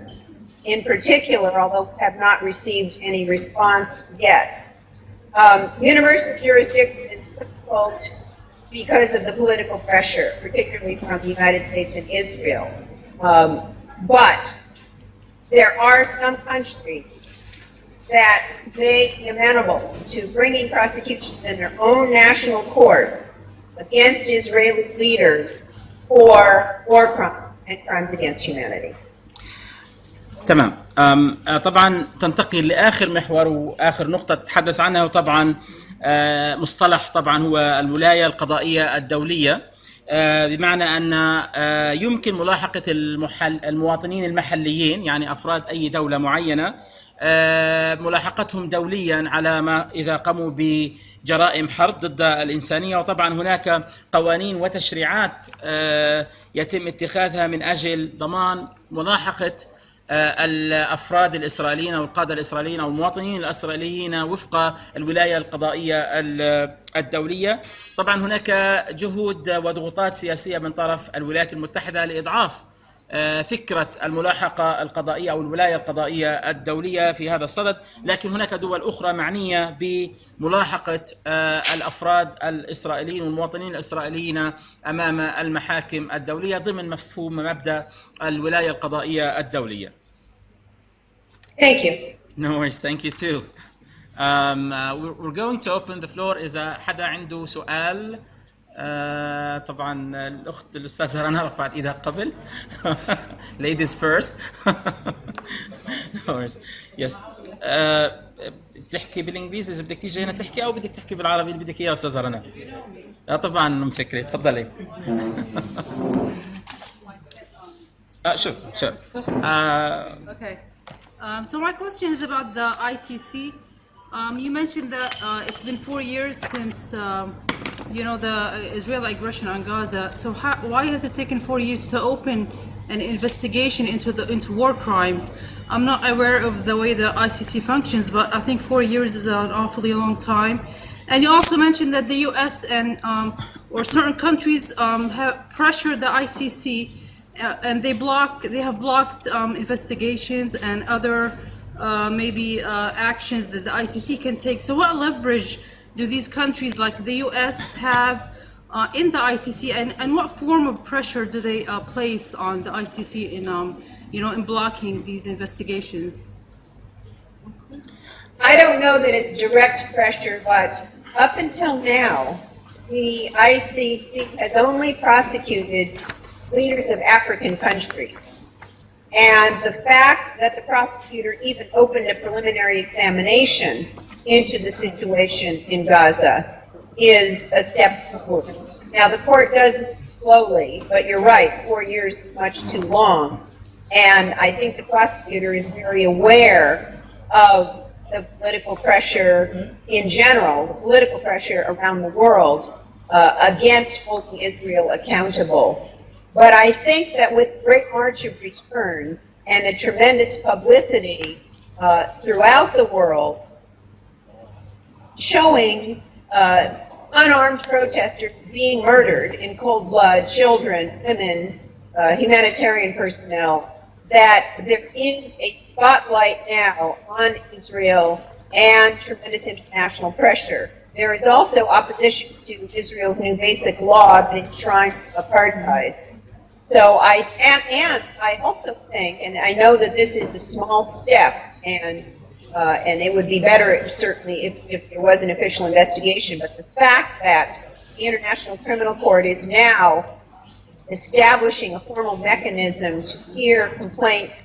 in particular, although we have not received any response yet. Universal jurisdiction is difficult because of the political pressure, particularly from the United States and Israel. But there are some countries that may be amenable to bringing prosecutions in their own national court against Israeli leaders for war crimes and crimes against humanity. تمام. طبعا تنتقل لآخر محور وآخر نقطة تتحدث عنها، وطبعا مصطلح طبعا هو الولاية القضائية الدولية، بمعنى أن يمكن ملاحقة المواطنين المحليين، يعني أفراد أي دولة معينة، ملاحقتهم دوليا على ما إذا قاموا بجرائم حرب ضد الإنسانية. وطبعا هناك قوانين وتشريعات يتم اتخاذها من أجل ضمان ملاحقة الأفراد الإسرائيليين أو القادة الإسرائيليين أو المواطنين الإسرائيليين وفق الولاية القضائية الدولية. طبعا هناك جهود وضغوطات سياسية من طرف الولايات المتحدة لإضعاف فكرة الملاحقة القضائية أو الولاية القضائية الدولية في هذا الصدد، لكن هناك دول أخرى معنية بملاحقة الأفراد الإسرائيليين والمواطنين الإسرائيليين أمام المحاكم الدولية ضمن مفهوم مبدأ الولاية القضائية الدولية. Thank you. No worries, thank you too. We're going to open the floor. إذا حدا عنده سؤال، طبعا الأخت الأستاذة رنا رفعت إيدها قبل. Ladies first. No worries. Yes. بتحكي بالإنجليزي إذا بدك تيجي هنا تحكي، أو بدك تحكي بالعربي اللي بدك إياه أستاذة رنا؟ طبعا مفكرة، تفضلي. Sure. Okay. So my question is about the ICC. You mentioned that it's been 4 years since the Israeli aggression on Gaza. So why has it taken 4 years to open an investigation into war crimes? I'm not aware of the way the ICC functions, but I think 4 years is an awfully long time. And you also mentioned that the U.S. and or certain countries have pressured the ICC, and they have blocked investigations and other actions that the ICC can take. So what leverage do these countries like the U.S. have in the ICC, and what form of pressure do they place on the ICC in blocking these investigations? I don't know that it's direct pressure, but up until now, the ICC has only prosecuted leaders of African countries. And the fact that the prosecutor even opened a preliminary examination into the situation in Gaza is a step forward. Now, the court does move slowly, but you're right, 4 years is much too long. And I think the prosecutor is very aware of the political pressure in general, the political pressure around the world against holding Israel accountable. But I think that with the Great March of Return and the tremendous publicity throughout the world, showing unarmed protesters being murdered in cold blood, children, women, humanitarian personnel, that there is a spotlight now on Israel and tremendous international pressure. There is also opposition to Israel's new basic law that enshrines apartheid. So I also think, and I know that this is the small step, and it would be better certainly if there was an official investigation, but the fact that the International Criminal Court is now establishing a formal mechanism to hear complaints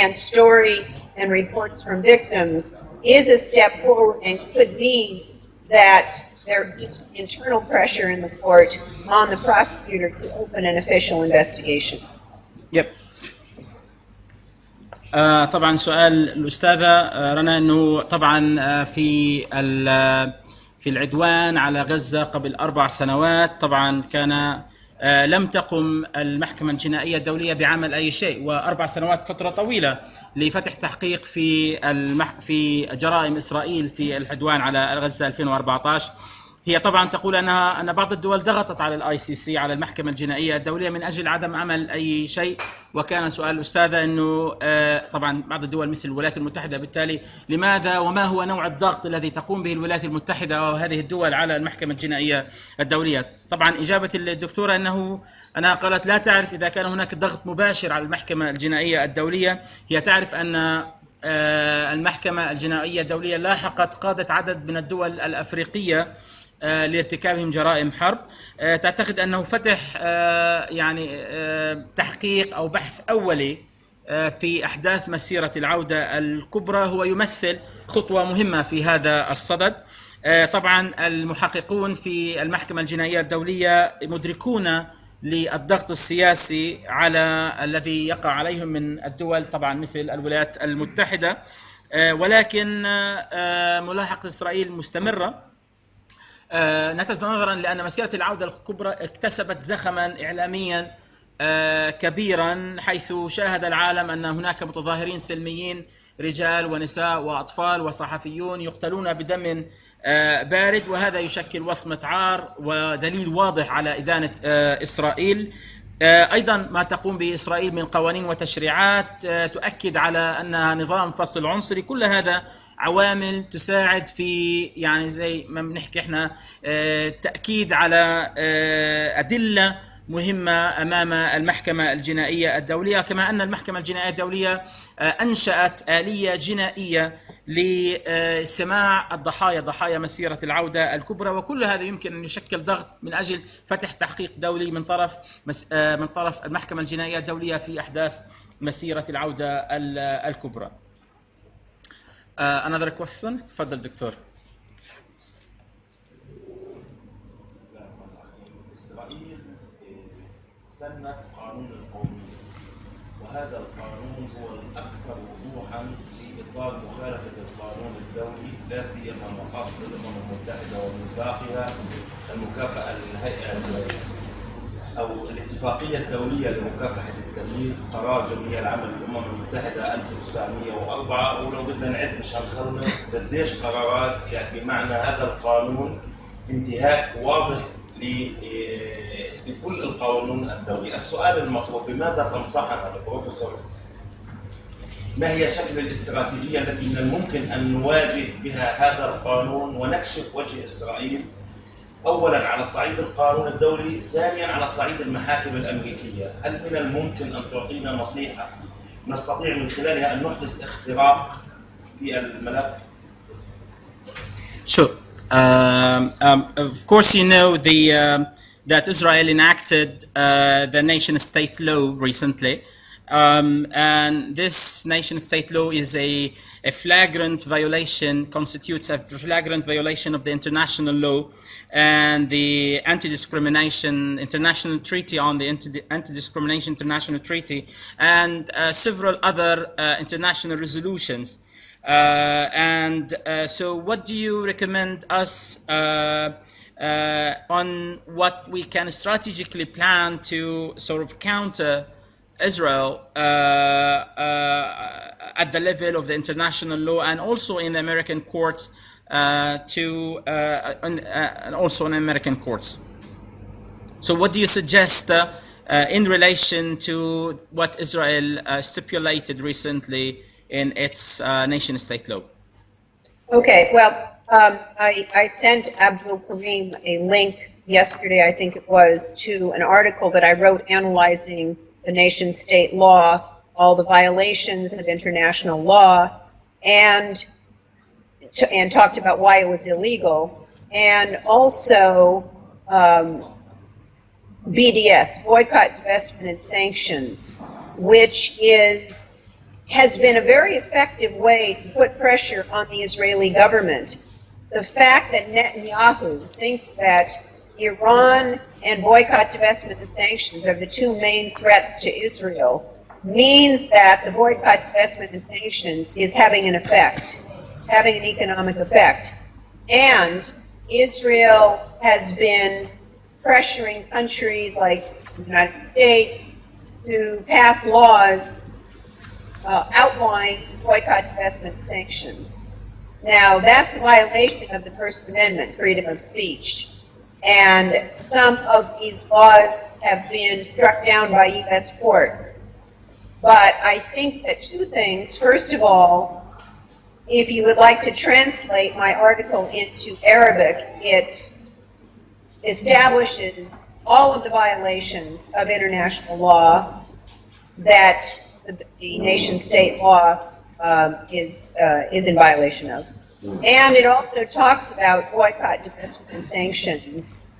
and stories and reports from victims is a step forward and could mean that there is internal pressure in the court on the prosecutor to open an official investigation. Yep. طبعا سؤال الأستاذة رنا أنه طبعا في العدوان على غزة قبل 4 سنوات طبعا كان لم تقم المحكمة الجنائية الدولية بعمل أي شيء، و4 سنوات فترة طويلة لفتح تحقيق في جرائم إسرائيل في العدوان على غزة 2014. هي طبعا تقول أن بعض الدول ضغطت على الICC على المحكمة الجنائية الدولية من أجل عدم عمل أي شيء، وكان سؤال الأستاذة أنه طبعا بعض الدول مثل الولايات المتحدة، بالتالي لماذا وما هو نوع الضغط الذي تقوم به الولايات المتحدة وهذه الدول على المحكمة الجنائية الدولية؟ طبعا إجابة الدكتورة أنها قالت لا تعرف إذا كان هناك ضغط مباشر على المحكمة الجنائية الدولية. هي تعرف أن المحكمة الجنائية الدولية لاحقت قادة عدد من الدول الأفريقية لارتكابهم جرائم حرب. تعتقد أنه فتح تحقيق أو بحث أولي في أحداث مسيرة العودة الكبرى هو يمثل خطوة مهمة في هذا الصدد. طبعا المحققون في المحكمة الجنائية الدولية مدركون للضغط السياسي على الذي يقع عليهم من الدول طبعا مثل الولايات المتحدة، ولكن ملاحقة إسرائيل مستمرة نظرا لأن مسيرة العودة الكبرى اكتسبت زخما إعلاميا كبيرا، حيث شاهد العالم أن هناك متظاهرين سلميين رجال ونساء وأطفال وصحفيون يقتلون بدم بارد، وهذا يشكل وصمة عار ودليل واضح على إدانة إسرائيل. أيضا ما تقوم به إسرائيل من قوانين وتشريعات تؤكد على أنها نظام فصل عنصري، كل هذا عوامل تساعد في زي ما بنحكي احنا تأكيد على أدلة مهمة أمام المحكمة الجنائية الدولية، كما أن المحكمة الجنائية الدولية أنشأت آلية جنائية لسماع ضحايا مسيرة العودة الكبرى، وكل هذا يمكن أن يشكل ضغط من أجل فتح تحقيق دولي من طرف المحكمة الجنائية الدولية في أحداث مسيرة العودة الكبرى. Another question. تفضل دكتور. إسرائيل سنت قانون القومية، وهذا القانون هو الأكثر وضوحا في إطار مخالفة القانون الدولي، لا سيما مقاصد الأمم المتحدة وميثاقها المكافأة للهيئة أو الاتفاقية الدولية لمكافحة التمييز، قرار جمعية العمل للأمم المتحدة 1904. ولو بدنا نعد مش هنخلص قديش قرارات، بمعنى هذا القانون انتهاك واضح لكل القانون الدولي. السؤال المطلوب: بماذا تنصحنا بروفيسور؟ ما هي شكل الاستراتيجية التي من الممكن أن نواجه بها هذا القانون ونكشف وجه إسرائيل، أولاً على صعيد القانون الدولي، ثانياً على صعيد المحاكم الأمريكية؟ هل من الممكن أن تعطينا نصيحة نستطيع من خلالها أن نحدث اختراق في الملف؟ Sure. Of course, you know that Israel enacted the nation-state law recently, and this nation-state law is a flagrant violation, constitutes a flagrant violation of the international law and the anti-discrimination international treaty on the anti-discrimination international treaty, and several other international resolutions. So what do you recommend us on what we can strategically plan to sort of counter Israel at the level of the international law and also in the American courts, and also in American courts? So what do you suggest in relation to what Israel stipulated recently in its nation-state law? Okay, well, I sent Abdul Karim a link yesterday, I think it was, to an article that I wrote analyzing the nation-state law, all the violations of international law, and talked about why it was illegal, and also BDS, boycott, divestment, and sanctions, which has been a very effective way to put pressure on the Israeli government. The fact that Netanyahu thinks that Iran and boycott, divestment, and sanctions are the two main threats to Israel means that the boycott, divestment, and sanctions is having an effect, having an economic effect. And Israel has been pressuring countries like the United States to pass laws outlawing boycott, divestment, and sanctions. Now, that's a violation of the First Amendment, freedom of speech. And some of these laws have been struck down by U.S. courts. But I think that two things. First of all, if you would like to translate my article into Arabic, it establishes all of the violations of international law that the nation-state law is in violation of. And it also talks about boycott, divestment, and sanctions.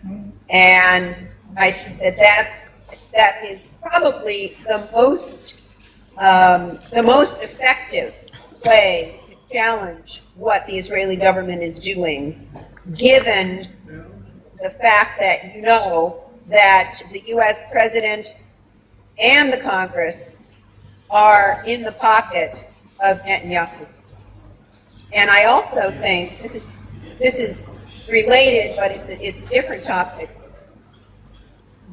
And I think that is probably the most effective way to challenge what the Israeli government is doing, given the fact that you know that the U.S. President and the Congress are in the pocket of Netanyahu. And I also think this is related, but it's a different topic.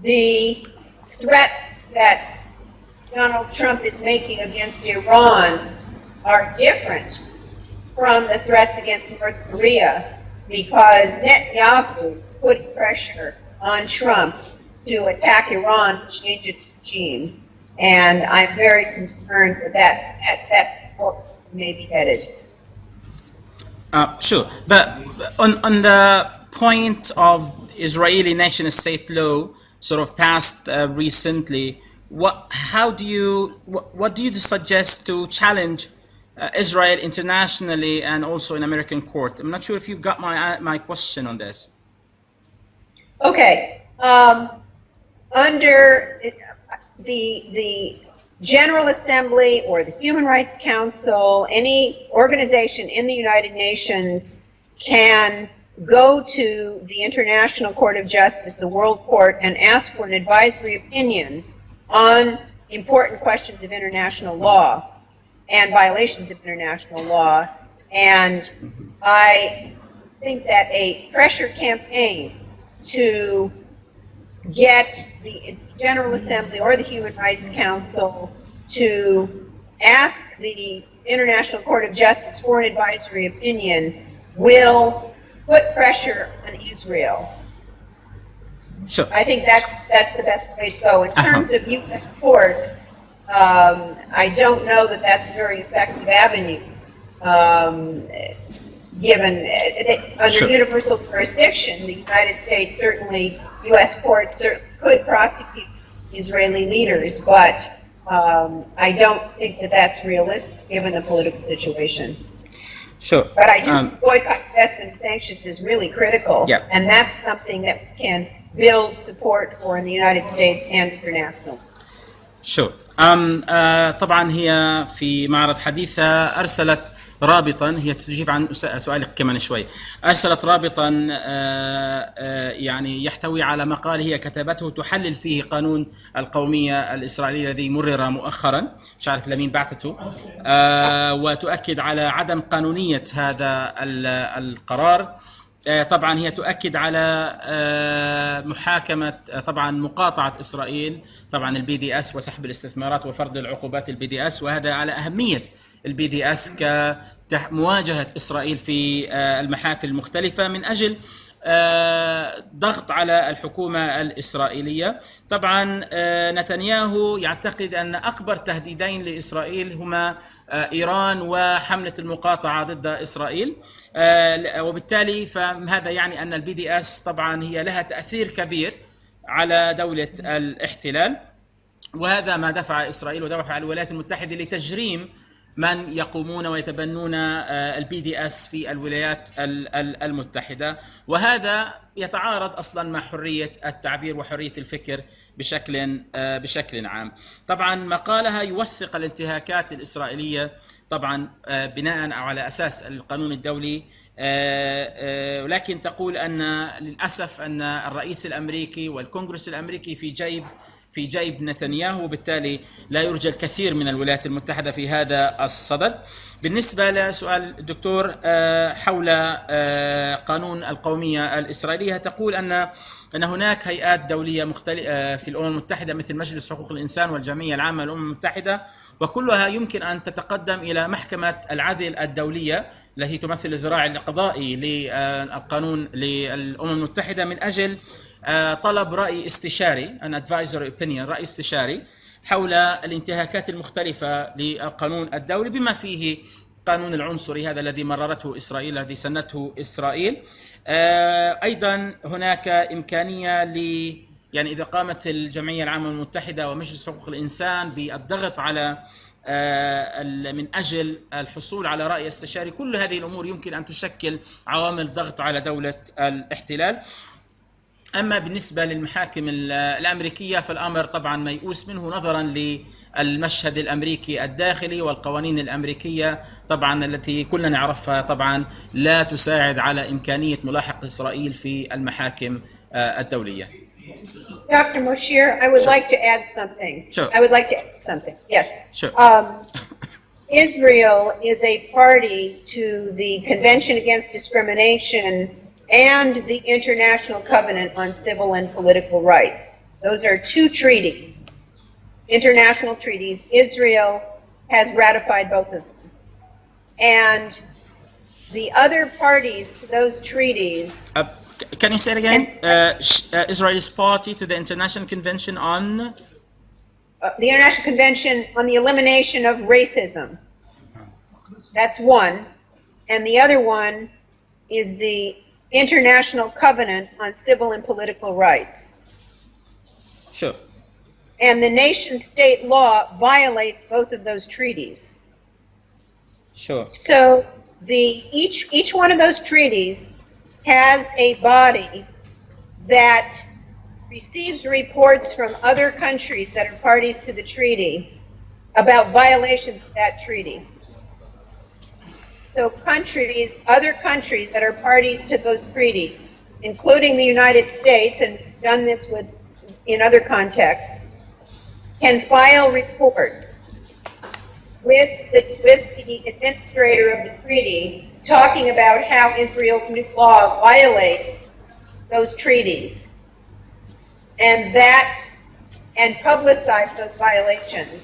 The threats that Donald Trump is making against Iran are different from the threats against North Korea, because Netanyahu is putting pressure on Trump to attack Iran to change its regime. And I'm very concerned that that may be headed. Sure, but on the point of Israeli nation-state law, sort of passed recently, what do you suggest to challenge Israel internationally and also in American court? I'm not sure if you got my question on this. Okay, under the General Assembly or the Human Rights Council, any organization in the United Nations can go to the International Court of Justice, the World Court, and ask for an advisory opinion on important questions of international law and violations of international law. And I think that a pressure campaign to get the General Assembly or the Human Rights Council to ask the International Court of Justice for an advisory opinion will put pressure on Israel. Sure. I think that's the best way to go. In terms of U.S. courts, I don't know that that's a very effective avenue, given under universal jurisdiction, the United States certainly, U.S. courts could prosecute Israeli leaders, but I don't think that that's realistic given the political situation. Sure. But I do think boycott, divestment, and sanctions is really critical, and that's something that we can build support for in the United States and internationally. Sure. طبعا هي في معرض حديثها أرسلت رابطا، هي تجيب عن سؤالك كمان شوي، أرسلت رابطا يعني يحتوي على مقال هي كتبته تحلل فيه قانون القومية الإسرائيلي الذي مرر مؤخرا، مش عارف لمين بعثته، وتؤكد على عدم قانونية هذا القرار. طبعا هي تؤكد على محاكمة طبعا مقاطعة إسرائيل طبعا البي دي اس وسحب الاستثمارات وفرض العقوبات البي دي اس، وهذا على أهمية البي دي اس كمواجهة إسرائيل في المحافل المختلفة من أجل ضغط على الحكومة الإسرائيلية. طبعا نتنياهو يعتقد أن أكبر تهديدين لإسرائيل هما إيران وحملة المقاطعة ضد إسرائيل، وبالتالي فهذا يعني أن البي دي اس طبعا هي لها تأثير كبير على دولة الاحتلال، وهذا ما دفع إسرائيل ودفع الولايات المتحدة لتجريم من يقومون ويتبنون البي دي اس في الولايات المتحدة، وهذا يتعارض اصلا مع حرية التعبير وحرية الفكر بشكل عام. طبعا مقالها يوثق الانتهاكات الإسرائيلية طبعا بناء أو على أساس القانون الدولي، ولكن تقول أن للأسف أن الرئيس الأمريكي والكونغرس الأمريكي في جيب نتنياهو، وبالتالي لا يرجى الكثير من الولايات المتحدة في هذا الصدد. بالنسبة لسؤال الدكتور حول قانون القومية الإسرائيلية، تقول أن هناك هيئات دولية مختلفة في الأمم المتحدة مثل مجلس حقوق الإنسان والجمعية العامة للأمم المتحدة، وكلها يمكن أن تتقدم إلى محكمة العدل الدولية التي تمثل الذراع القضائي للقانون للأمم المتحدة من أجل طلب رأي استشاري، an advisory opinion، رأي استشاري حول الانتهاكات المختلفة للقانون الدولي بما فيه قانون العنصري هذا الذي مررته إسرائيل، الذي سنته إسرائيل. أيضا هناك إمكانية يعني إذا قامت الجمعية العامة المتحدة ومجلس حقوق الإنسان بالضغط على من أجل الحصول على رأي استشاري، كل هذه الأمور يمكن أن تشكل عوامل ضغط على دولة الاحتلال. أما بالنسبة للمحاكم الأمريكية فالأمر طبعا ميؤوس منه نظرا للمشهد الأمريكي الداخلي والقوانين الأمريكية طبعا التي كلنا نعرفها طبعا لا تساعد على إمكانية ملاحقة إسرائيل في المحاكم الدولية. Dr. Moshier, I would Sure. like to add something. Sure. I would like to add something. Yes. Sure. Israel is a party to the Convention Against Discrimination and the International Covenant on Civil and Political Rights. Those are two treaties, international treaties. Israel has ratified both of them. And the other parties to those treaties... Can you say it again? Israel is party to the International Convention on... the International Convention on the Elimination of Racism. That's one. And the other one is the International Covenant on Civil and Political Rights. Sure. And the nation-state law violates both of those treaties. Sure. So each one of those treaties has a body that receives reports from other countries that are parties to the treaty about violations of that treaty. So other countries that are parties to those treaties, including the United States, and we've done this in other contexts, can file reports with the administrator of the treaty talking about how Israel's new law violates those treaties, and publicize those violations,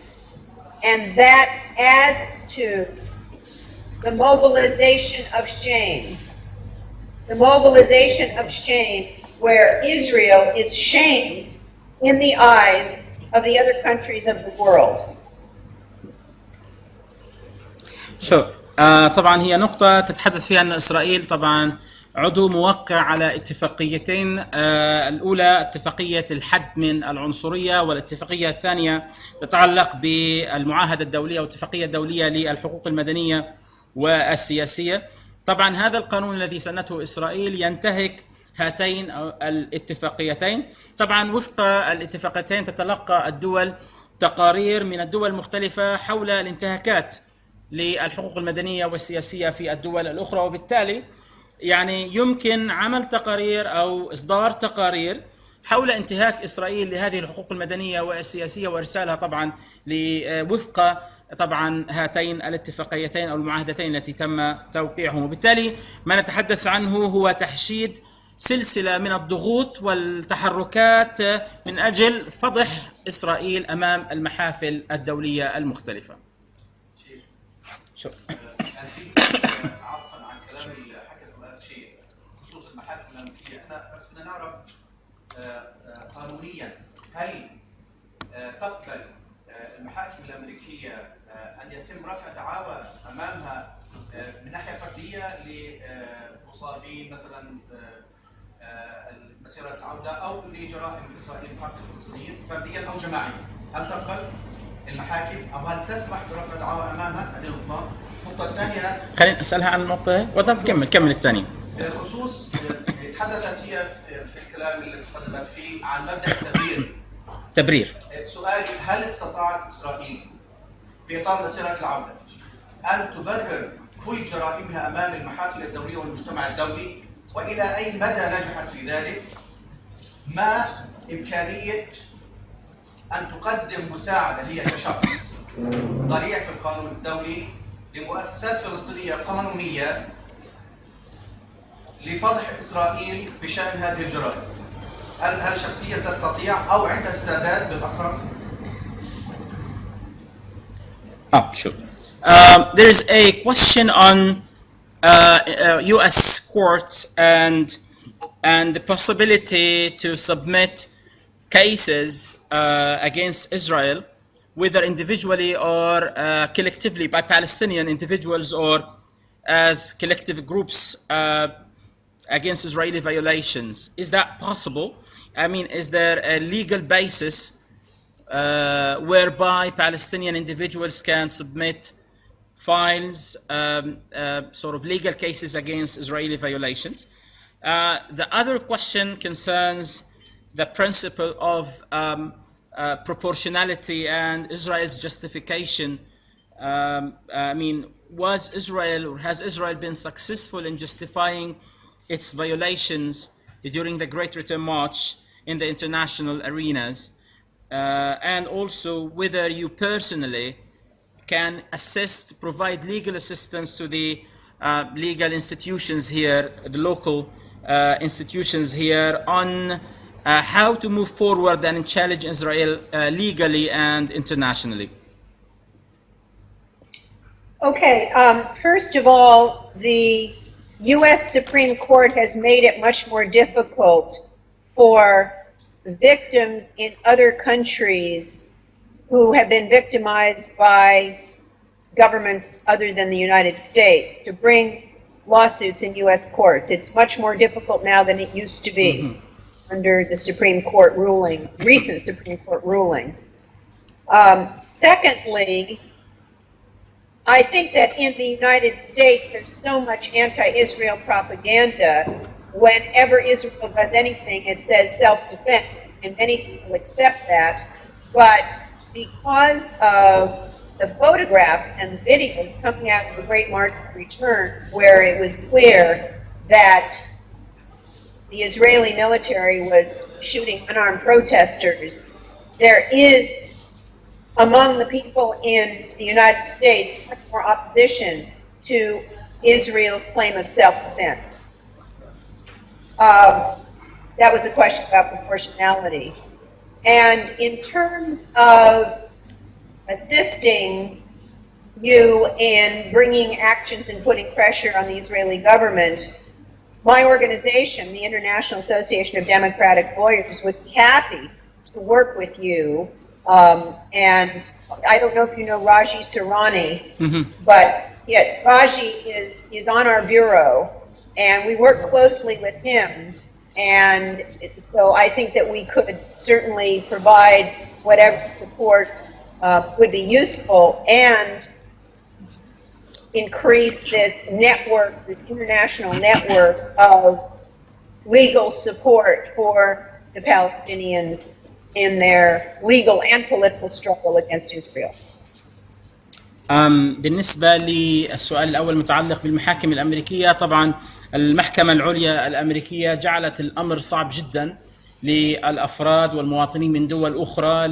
and that adds to the mobilization of shame. The mobilization of shame where Israel is shamed in the eyes of the other countries of the world. Sure. طبعا هي نقطة تتحدث فيها أن إسرائيل طبعا عضو موقع على اتفاقيتين، الأولى اتفاقية الحد من العنصرية، والاتفاقية الثانية تتعلق بالمعاهدة الدولية والاتفاقية الدولية للحقوق المدنية والسياسية. طبعا هذا القانون الذي سنته إسرائيل ينتهك هاتين الاتفاقيتين. طبعا وفق الاتفاقيتين تتلقى الدول تقارير من الدول المختلفة حول الانتهاكات للحقوق المدنية والسياسية في الدول الأخرى، وبالتالي يعني يمكن عمل تقارير أو إصدار تقارير حول انتهاك إسرائيل لهذه الحقوق المدنية والسياسية وإرسالها طبعا وفق طبعا هاتين الاتفاقيتين أو المعاهدتين التي تم توقيعهم. وبالتالي ما نتحدث عنه هو تحشيد سلسلة من الضغوط والتحركات من أجل فضح إسرائيل أمام المحافل الدولية المختلفة. عطفا عن كلام اللي حكى فؤاد شيء بخصوص المحاكم الامريكيه احنا بس بدنا نعرف قانونيا هل تقبل المحاكم الامريكيه ان يتم رفع دعاوى امامها من ناحيه فرديه لمصابين مثلا مسيرات العودة أو لجرائم الإسرائيليين بحق الفلسطينيين فرديا أو جماعيا؟ هل تقبل المحاكم أو هل تسمح برفع دعاوى أمامها؟ هذه النقطة. النقطة الثانية خلينا أسألها عن النقطة وطب كمل الثانية. خصوص تحدثت هي في الكلام اللي تحدثت فيه عن مبدأ التبرير. سؤالي هل استطاعت إسرائيل في إطار مسيرات العودة أن تبرر كل جرائمها أمام المحافل الدولية والمجتمع الدولي؟ وإلى أي مدى نجحت في ذلك؟ ما إمكانية أن تقدم مساعدة هي كشخص ضريع في القانون الدولي لمؤسسات فلسطينية قانونية لفضح إسرائيل بشأن هذه الجرائم؟ هل شخصيا تستطيع أو عندها استعداد بالأحرى؟ Sure. There is a question on U.S. courts and the possibility to submit cases against Israel, whether individually or collectively by Palestinian individuals or as collective groups against Israeli violations. Is that possible? I mean, is there a legal basis whereby Palestinian individuals can submit files, sort of legal cases against Israeli violations? The other question concerns the principle of proportionality and Israel's justification. I mean, was Israel or has Israel been successful in justifying its violations during the Great Return March in the international arenas? And also whether you personally can assist, provide legal assistance to the legal institutions here, the local institutions here, on how to move forward and challenge Israel legally and internationally. Okay, first of all, the U.S. Supreme Court has made it much more difficult for victims in other countries who have been victimized by governments other than the United States to bring lawsuits in U.S. courts. It's much more difficult now than it used to be under the Supreme Court ruling, recent Supreme Court ruling. Secondly, I think that in the United States there's so much anti-Israel propaganda. Whenever Israel does anything, it says self-defense, and many people accept that. But because of the photographs and the videos coming out of the Great March of Return, where it was clear that the Israeli military was shooting unarmed protesters, there is, among the people in the United States, much more opposition to Israel's claim of self-defense. That was a question about proportionality. And in terms of assisting you in bringing actions and putting pressure on the Israeli government, my organization, the International Association of Democratic Lawyers, would be happy to work with you. And I don't know if you know Raji Sarani, but yes, Raji is on our bureau, and we work closely with him. And so I think that we could certainly provide whatever support would be useful and increase this network, this international network of legal support for the Palestinians in their legal and political struggle against Israel. بالنسبة للسؤال الأول متعلق بالمحاكم الأمريكية، طبعا المحكمة العليا الأمريكية جعلت الأمر صعب جدا للأفراد والمواطنين من دول أخرى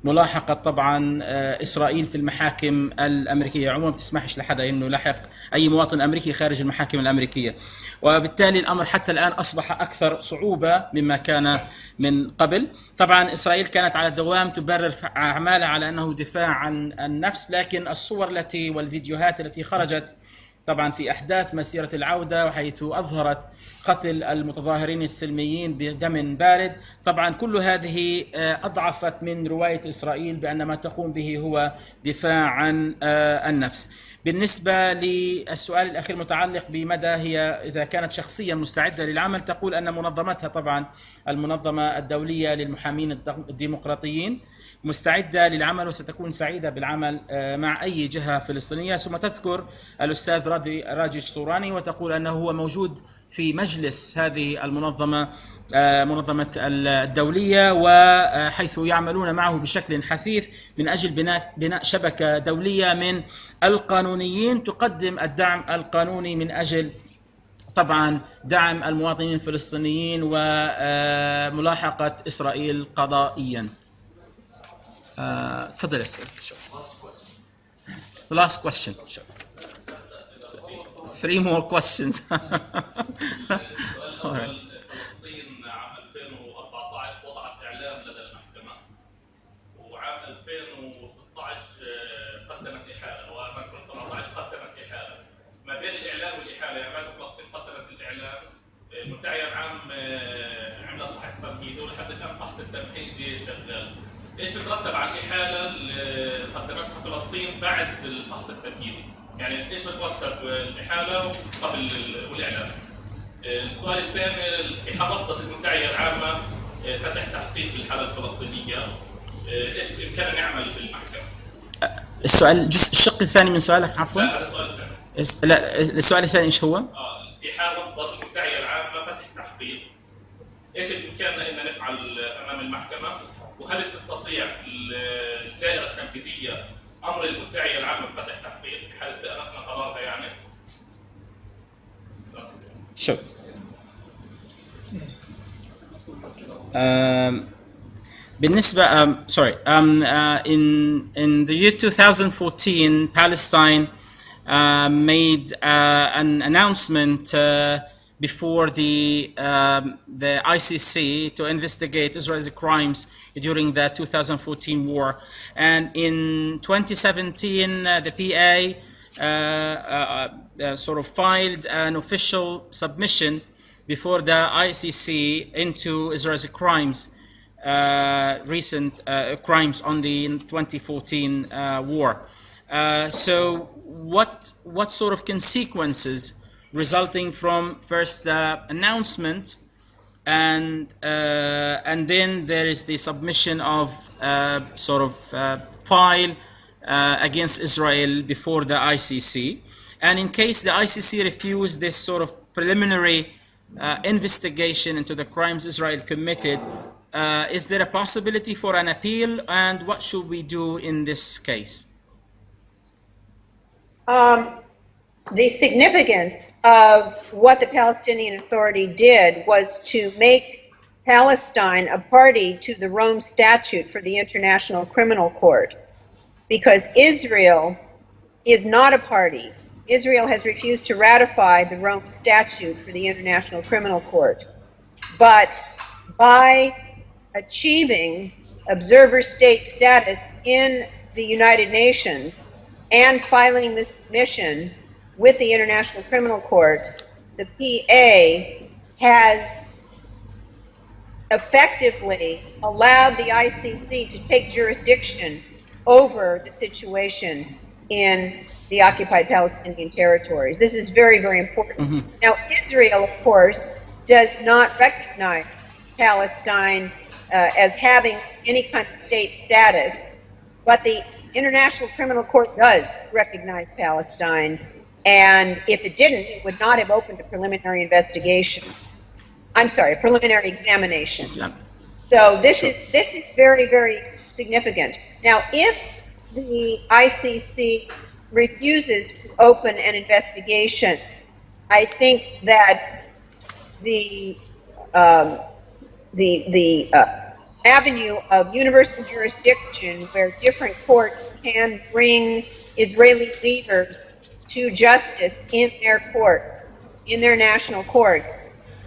لملاحقة طبعا إسرائيل في المحاكم الأمريكية. عموما ما بتسمحش لحدا إنه يلاحق أي مواطن أمريكي خارج المحاكم الأمريكية، وبالتالي الأمر حتى الآن أصبح أكثر صعوبة مما كان من قبل. طبعا إسرائيل كانت على الدوام تبرر أعمالها على أنه دفاع عن النفس، لكن الصور التي والفيديوهات التي خرجت طبعا في أحداث مسيرة العودة، وحيث أظهرت قتل المتظاهرين السلميين بدم بارد. طبعا كل هذه أضعفت من رواية إسرائيل بأن ما تقوم به هو دفاع عن النفس. بالنسبة للسؤال الأخير متعلق بمدى هي إذا كانت شخصيا مستعدة للعمل، تقول أن منظمتها طبعا المنظمة الدولية للمحامين الديمقراطيين مستعدة للعمل وستكون سعيدة بالعمل مع أي جهة فلسطينية. ثم تذكر الأستاذ راجي صوراني وتقول أنه هو موجود في مجلس هذه المنظمة منظمة الدولية، وحيث يعملون معه بشكل حثيث من أجل بناء شبكة دولية من القانونيين تقدم الدعم القانوني من أجل طبعا دعم المواطنين الفلسطينيين وملاحقة إسرائيل قضائيا. تفضل أستاذ. The last question. 3 more questions. All right. فلسطين عام 2014 وضعت إعلام لدى المحكمة، وعام 2016 قدمت إحالة، وعام 2017 قدمت إحالة. ما بين الإعلام والإحالة يعني بعد فلسطين قدمت الإعلام، المدعي العام عملت فحص تمهيدي ولحد الآن فحص التمهيدي شغال. ايش بترتب على الإحالة اللي قدمتها فلسطين بعد الفحص التمهيدي؟ يعني ايش بترتب الإحالة قبل والإعلام؟ السؤال الثاني، في حال رفضت المدعية العامة فتح تحقيق في الحالة الفلسطينية، ايش بإمكاننا نعمل في المحكمة؟ السؤال الشق الثاني من سؤالك عفوا؟ لا هذا السؤال الثاني. لا السؤال الثاني ايش هو؟ في حال رفضت المدعية العامة فتح تحقيق، ايش بإمكاننا ان نفعل امام المحكمة؟ وهل تستطيع الدائرة التنفيذية امر المدعية العامة بفتح تحقيق في حال استئنافنا قرارها يعني؟ Sure. بالنسبة in the year 2014 Palestine made an announcement before the ICC to investigate Israel's crimes during the 2014 war, and in 2017 the PA sort of filed an official submission before the ICC into Israel's crimes, recent crimes on the 2014 war. So what sort of consequences resulting from first the announcement and then there is the submission of file against Israel before the ICC, and in case the ICC refused this sort of preliminary investigation into the crimes Israel committed, is there a possibility for an appeal, and what should we do in this case? The significance of what the Palestinian Authority did was to make Palestine a party to the Rome Statute for the International Criminal Court, because Israel is not a party. Israel has refused to ratify the Rome Statute for the International Criminal Court. But by achieving observer state status in the United Nations and filing this submission with the International Criminal Court, the PA has effectively allowed the ICC to take jurisdiction over the situation in the occupied Palestinian territories. This is very, very important. Now, Israel, of course, does not recognize Palestine as having any kind of state status, but the International Criminal Court does recognize Palestine, and if it didn't, it would not have opened a preliminary investigation. I'm sorry, a preliminary examination. Yeah. So this is very, very significant. Now, if the ICC refuses to open an investigation, I think that the avenue of universal jurisdiction, where different courts can bring Israeli leaders to justice in their courts, in their national courts,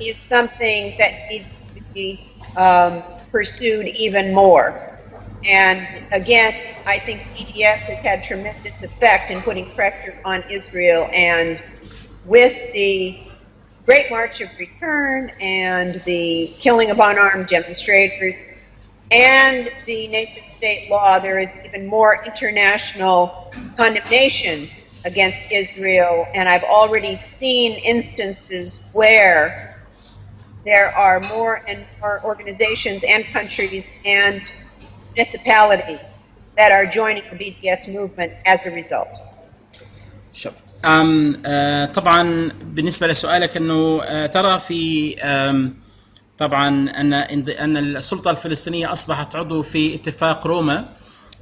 is something that needs to be pursued even more. And again, I think EDS has had tremendous effect in putting pressure on Israel, and with the Great March of Return and the killing of unarmed demonstrators and the nation-state law, there is even more international condemnation against Israel, and I've already seen instances where there are more and more organizations and countries and municipalities that are joining the BDS movement as a result. شوف طبعا بالنسبة لسؤالك أنه ترى في طبعا أن السلطة الفلسطينية أصبحت عضو في اتفاق روما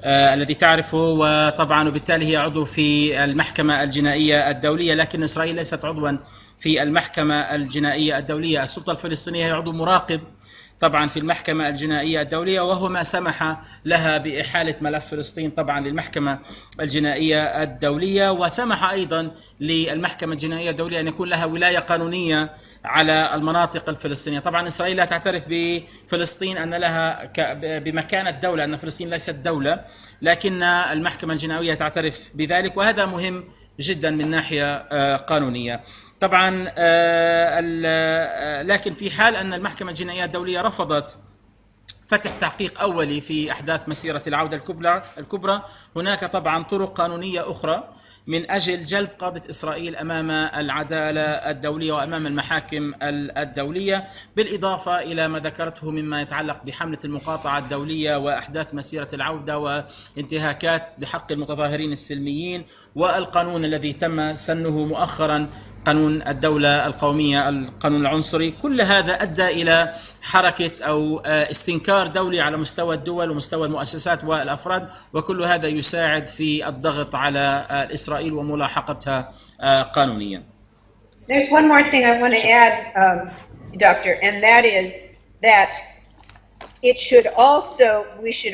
الذي تعرفه، وطبعا وبالتالي هي عضو في المحكمة الجنائية الدولية، لكن إسرائيل ليست عضوا في المحكمة الجنائية الدولية. السلطة الفلسطينية هي عضو مراقب طبعا في المحكمة الجنائية الدولية، وهو ما سمح لها بإحالة ملف فلسطين طبعا للمحكمة الجنائية الدولية، وسمح أيضا للمحكمة الجنائية الدولية أن يكون لها ولاية قانونية على المناطق الفلسطينية. طبعا إسرائيل لا تعترف بفلسطين أن لها بمكانة دولة، أن فلسطين ليست دولة، لكن المحكمة الجنائية تعترف بذلك، وهذا مهم جدا من ناحية قانونية. طبعا لكن في حال أن المحكمة الجنائية الدولية رفضت فتح تحقيق أولي في أحداث مسيرة العودة الكبرى، هناك طبعا طرق قانونية أخرى من أجل جلب قادة إسرائيل أمام العدالة الدولية وأمام المحاكم الدولية، بالإضافة إلى ما ذكرته مما يتعلق بحملة المقاطعة الدولية وأحداث مسيرة العودة وانتهاكات بحق المتظاهرين السلميين، والقانون الذي تم سنه مؤخرا قانون الدولة القومية، القانون العنصري. كل هذا أدى إلى حركة أو استنكار دولي على مستوى الدول ومستوى المؤسسات والأفراد، وكل هذا يساعد في الضغط على إسرائيل وملاحقتها قانونيا. There's one more thing I want to add, Doctor, and that is that we should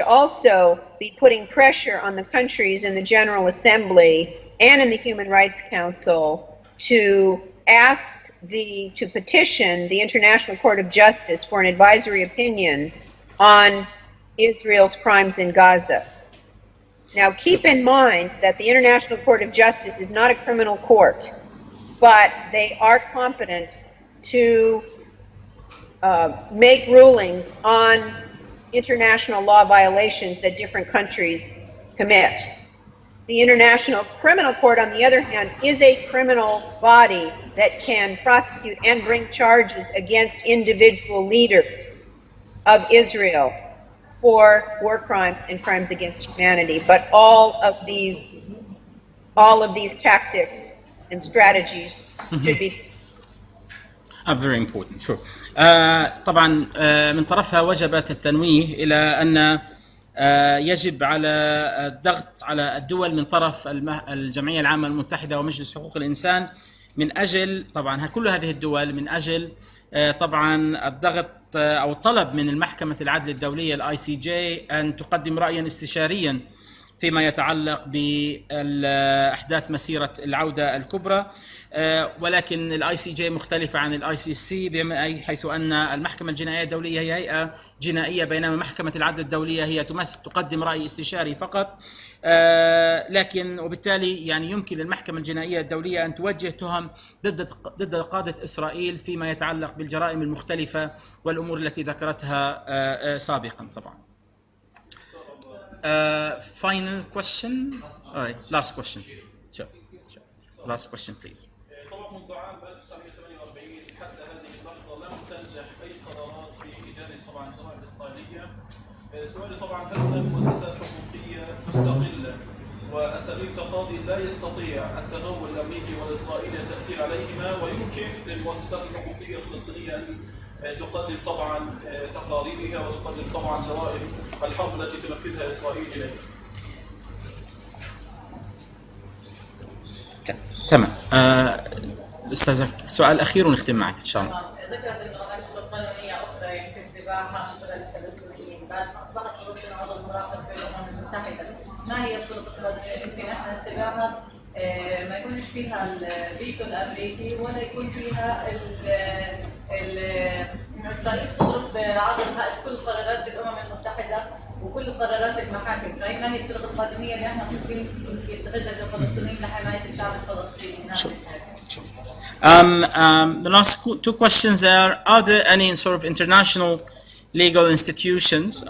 also be putting pressure on the countries in the General Assembly and in the Human Rights Council to petition the International Court of Justice for an advisory opinion on Israel's crimes in Gaza. Now, keep in mind that the International Court of Justice is not a criminal court, but they are competent to make rulings on international law violations that different countries commit. The International Criminal Court, on the other hand, is a criminal body that can prosecute and bring charges against individual leaders of Israel for war crimes and crimes against humanity. But all of these tactics and strategies should be very important. Sure. طبعا من طرفها وجبت التنويه إلى أن يجب على الضغط على الدول من طرف الجمعية العامة المتحدة ومجلس حقوق الإنسان من أجل طبعا كل هذه الدول من أجل طبعا الضغط أو الطلب من المحكمة العدل الدولية الICJ أن تقدم رأيا استشاريا فيما يتعلق بالأحداث مسيرة العودة الكبرى، ولكن الICJ مختلفة عن الICC حيث أن المحكمة الجنائية الدولية هي هيئة جنائية، بينما محكمة العدل الدولية هي تقدم رأي استشاري فقط. لكن وبالتالي يعني يمكن للمحكمة الجنائية الدولية أن توجه تهم ضد قادة إسرائيل فيما يتعلق بالجرائم المختلفة والأمور التي ذكرتها سابقا. طبعا final question. All right, last question. Sure. Last question, please. طبعا منذ عام 1948 حتى هذه اللحظة لم تنجح أي قرارات في إدانة طبعا الجرائم الإسرائيلية. سؤالي طبعا هل هناك مؤسسات حقوقية مستقلة وأساليب تقاضي لا يستطيع التغول الأمريكي والإسرائيلي التأثير عليهما، ويمكن للمؤسسات الحقوقية الفلسطينية أن تقدم طبعا تقاريرها وتقدم طبعا جرائم الحرب التي تنفذها إسرائيل إليها؟ تمام. أستاذ سؤال أخير ونختم معك إن شاء الله. ذكرت الجرائم القانونية أخرى يمكن اتباعها من قبل الفلسطينيين بعد ما أصبحت فلسطين عضو مراقب في الأمم المتحدة. ما هي الطرق القانونية يمكن أن نتبعها ما يكونش فيها الفيتو الأمريكي ولا يكون فيها إسرائيل تضرب عضل كل قرارات الأمم المتحدة وكل قرارات المحاكم؟ فهي ما هي الطرق القانونية اللي احنا ممكن يتخذها الفلسطينيين لحماية الشعب الفلسطيني؟ The last two questions are there any sort of international legal institutions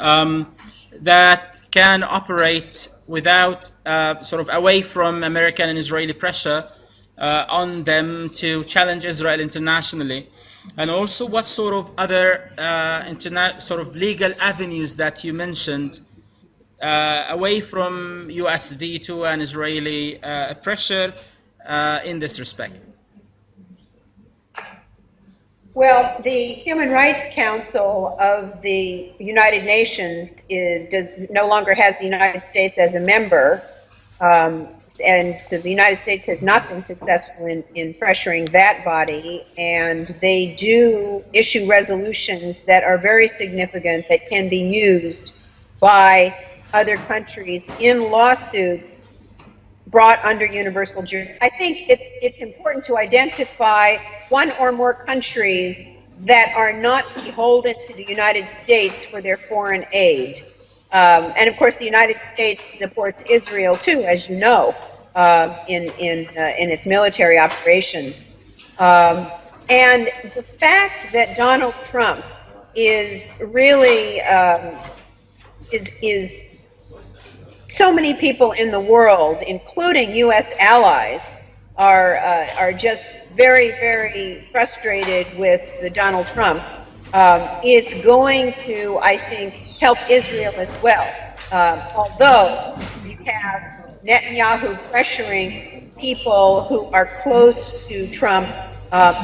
that can operate without sort of away from American and Israeli pressure on them to challenge Israel internationally? And also, what sort of other sort of legal avenues that you mentioned away from U.S. veto and Israeli pressure in this respect? Well, the Human Rights Council of the United Nations no longer has the United States as a member, and so the United States has not been successful in pressuring that body, and they do issue resolutions that are very significant that can be used by other countries in lawsuits brought under universal jurisdiction. I think it's important to identify one or more countries that are not beholden to the United States for their foreign aid. And of course, the United States supports Israel too, as you know, in its military operations. And the fact that Donald Trump is really is so many people in the world, including U.S. allies, are just very, very frustrated with the Donald Trump. It's going to, I think, help Israel as well. Although you have Netanyahu pressuring people who are close to Trump,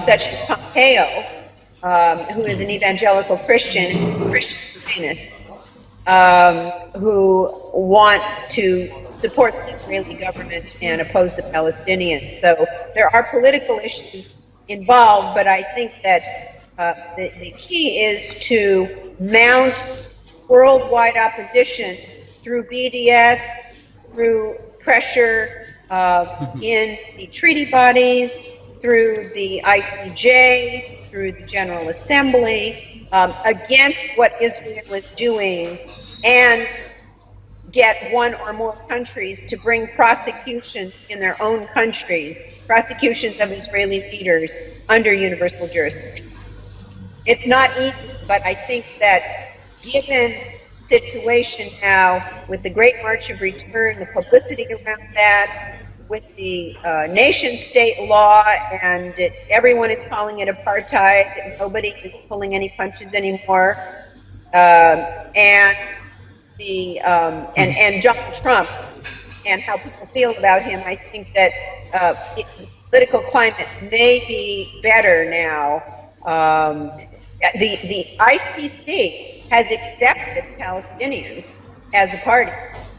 such as Pompeo, who is an evangelical Christian Zionist, who want to support the Israeli government and oppose the Palestinians. So there are political issues involved, but I think that the key is to mount worldwide opposition through BDS, through pressure in the treaty bodies, through the ICJ, through the General Assembly, against what Israel is doing, and get one or more countries to bring prosecutions in their own countries, prosecutions of Israeli leaders under universal jurisdiction. It's not easy, but I think that given the situation now with the Great March of Return, the publicity around that, with the nation-state law, and everyone is calling it apartheid, nobody is pulling any punches anymore, and Donald Trump and how people feel about him, I think that the political climate may be better now. The ICC has accepted Palestinians as a party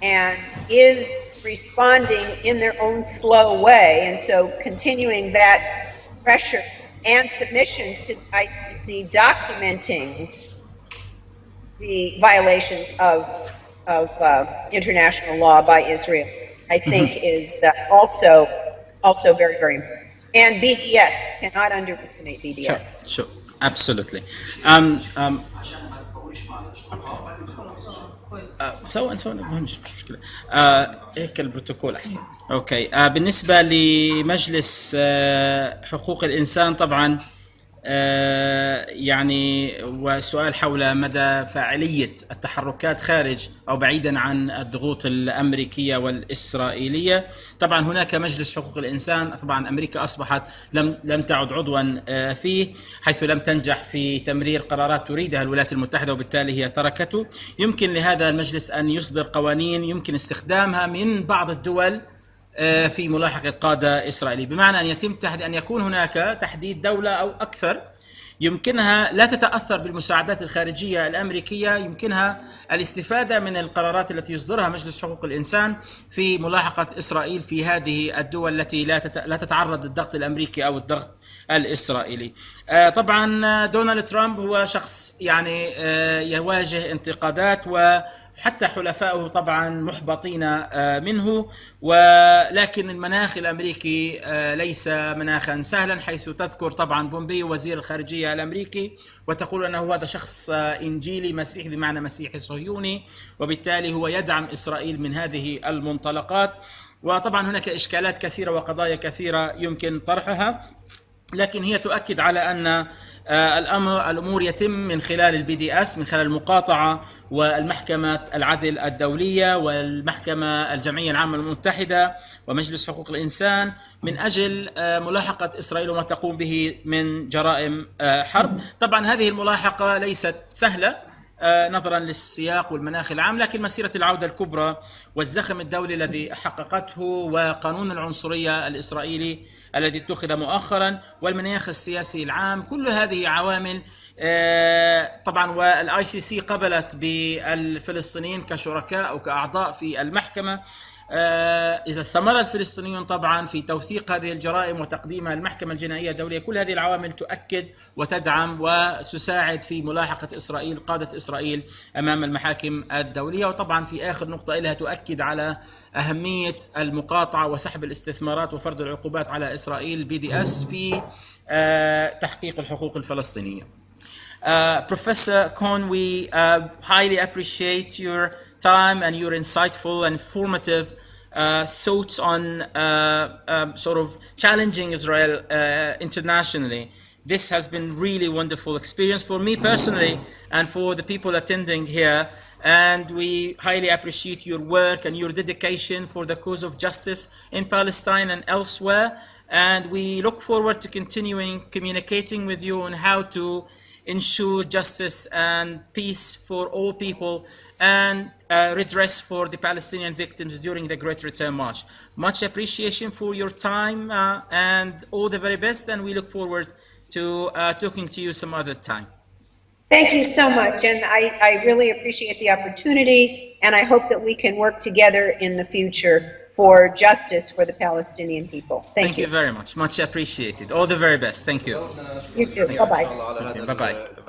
and is responding in their own slow way, and so continuing that pressure and submissions to the ICC documenting the violations of international law by Israel, I think is also very, very important. And BDS, cannot underestimate BDS. Sure, absolutely. سواء مش مشكلة. هيك البروتوكول أحسن. أوكي. بالنسبة لمجلس حقوق الإنسان طبعا يعني وسؤال حول مدى فاعلية التحركات خارج أو بعيدا عن الضغوط الأمريكية والإسرائيلية. طبعا هناك مجلس حقوق الإنسان، طبعا أمريكا أصبحت لم تعد عضوا فيه، حيث لم تنجح في تمرير قرارات تريدها الولايات المتحدة وبالتالي هي تركته. يمكن لهذا المجلس أن يصدر قوانين يمكن استخدامها من بعض الدول في ملاحقة قادة إسرائيلي، بمعنى أن يتم أن يكون هناك تحديد دولة أو أكثر يمكنها لا تتأثر بالمساعدات الخارجية الأمريكية، يمكنها الاستفادة من القرارات التي يصدرها مجلس حقوق الإنسان في ملاحقة إسرائيل في هذه الدول التي لا تتعرض للضغط الأمريكي أو الضغط الإسرائيلي. طبعا دونالد ترامب هو شخص يعني يواجه انتقادات حتى حلفائه طبعا محبطين منه. ولكن المناخ الأمريكي ليس مناخا سهلا، حيث تذكر طبعا بومبيو وزير الخارجية الأمريكي وتقول أنه هذا شخص إنجيلي مسيحي بمعنى مسيحي صهيوني، وبالتالي هو يدعم إسرائيل من هذه المنطلقات. وطبعا هناك إشكالات كثيرة وقضايا كثيرة يمكن طرحها، لكن هي تؤكد على أن الأمور يتم من خلال البي دي اس، من خلال المقاطعة والمحكمة العدل الدولية والمحكمة الجمعية العامة المتحدة ومجلس حقوق الإنسان، من أجل ملاحقة إسرائيل وما تقوم به من جرائم حرب. طبعا هذه الملاحقة ليست سهلة نظرا للسياق والمناخ العام، لكن مسيرة العودة الكبرى والزخم الدولي الذي حققته وقانون العنصرية الإسرائيلي الذي اتخذ مؤخرا والمناخ السياسي العام، كل هذه عوامل طبعا. والاي سي سي قبلت بالفلسطينيين كشركاء أو كأعضاء في المحكمة. إذا استمر الفلسطينيون طبعا في توثيق هذه الجرائم وتقديمها للمحكمة الجنائية الدولية، كل هذه العوامل تؤكد وتدعم وتساعد في ملاحقة إسرائيل، قادة إسرائيل أمام المحاكم الدولية. وطبعا في آخر نقطة لها تؤكد على أهمية المقاطعة وسحب الاستثمارات وفرض العقوبات على إسرائيل بي دي اس في تحقيق الحقوق الفلسطينية. Professor Kohn, we highly appreciate your time and your insightful and informative thoughts on sort of challenging Israel internationally. This has been really wonderful experience for me personally and for the people attending here. And we highly appreciate your work and your dedication for the cause of justice in Palestine and elsewhere. And we look forward to continuing communicating with you on how to ensure justice and peace for all people and redress for the Palestinian victims during the Great Return March. Much appreciation for your time and all the very best, and we look forward to talking to you some other time. Thank you so much, and I really appreciate the opportunity, and I hope that we can work together in the future for justice for the Palestinian people. Thank you very much. Much appreciated. All the very best. Thank you. You too. Bye-bye. Bye-bye.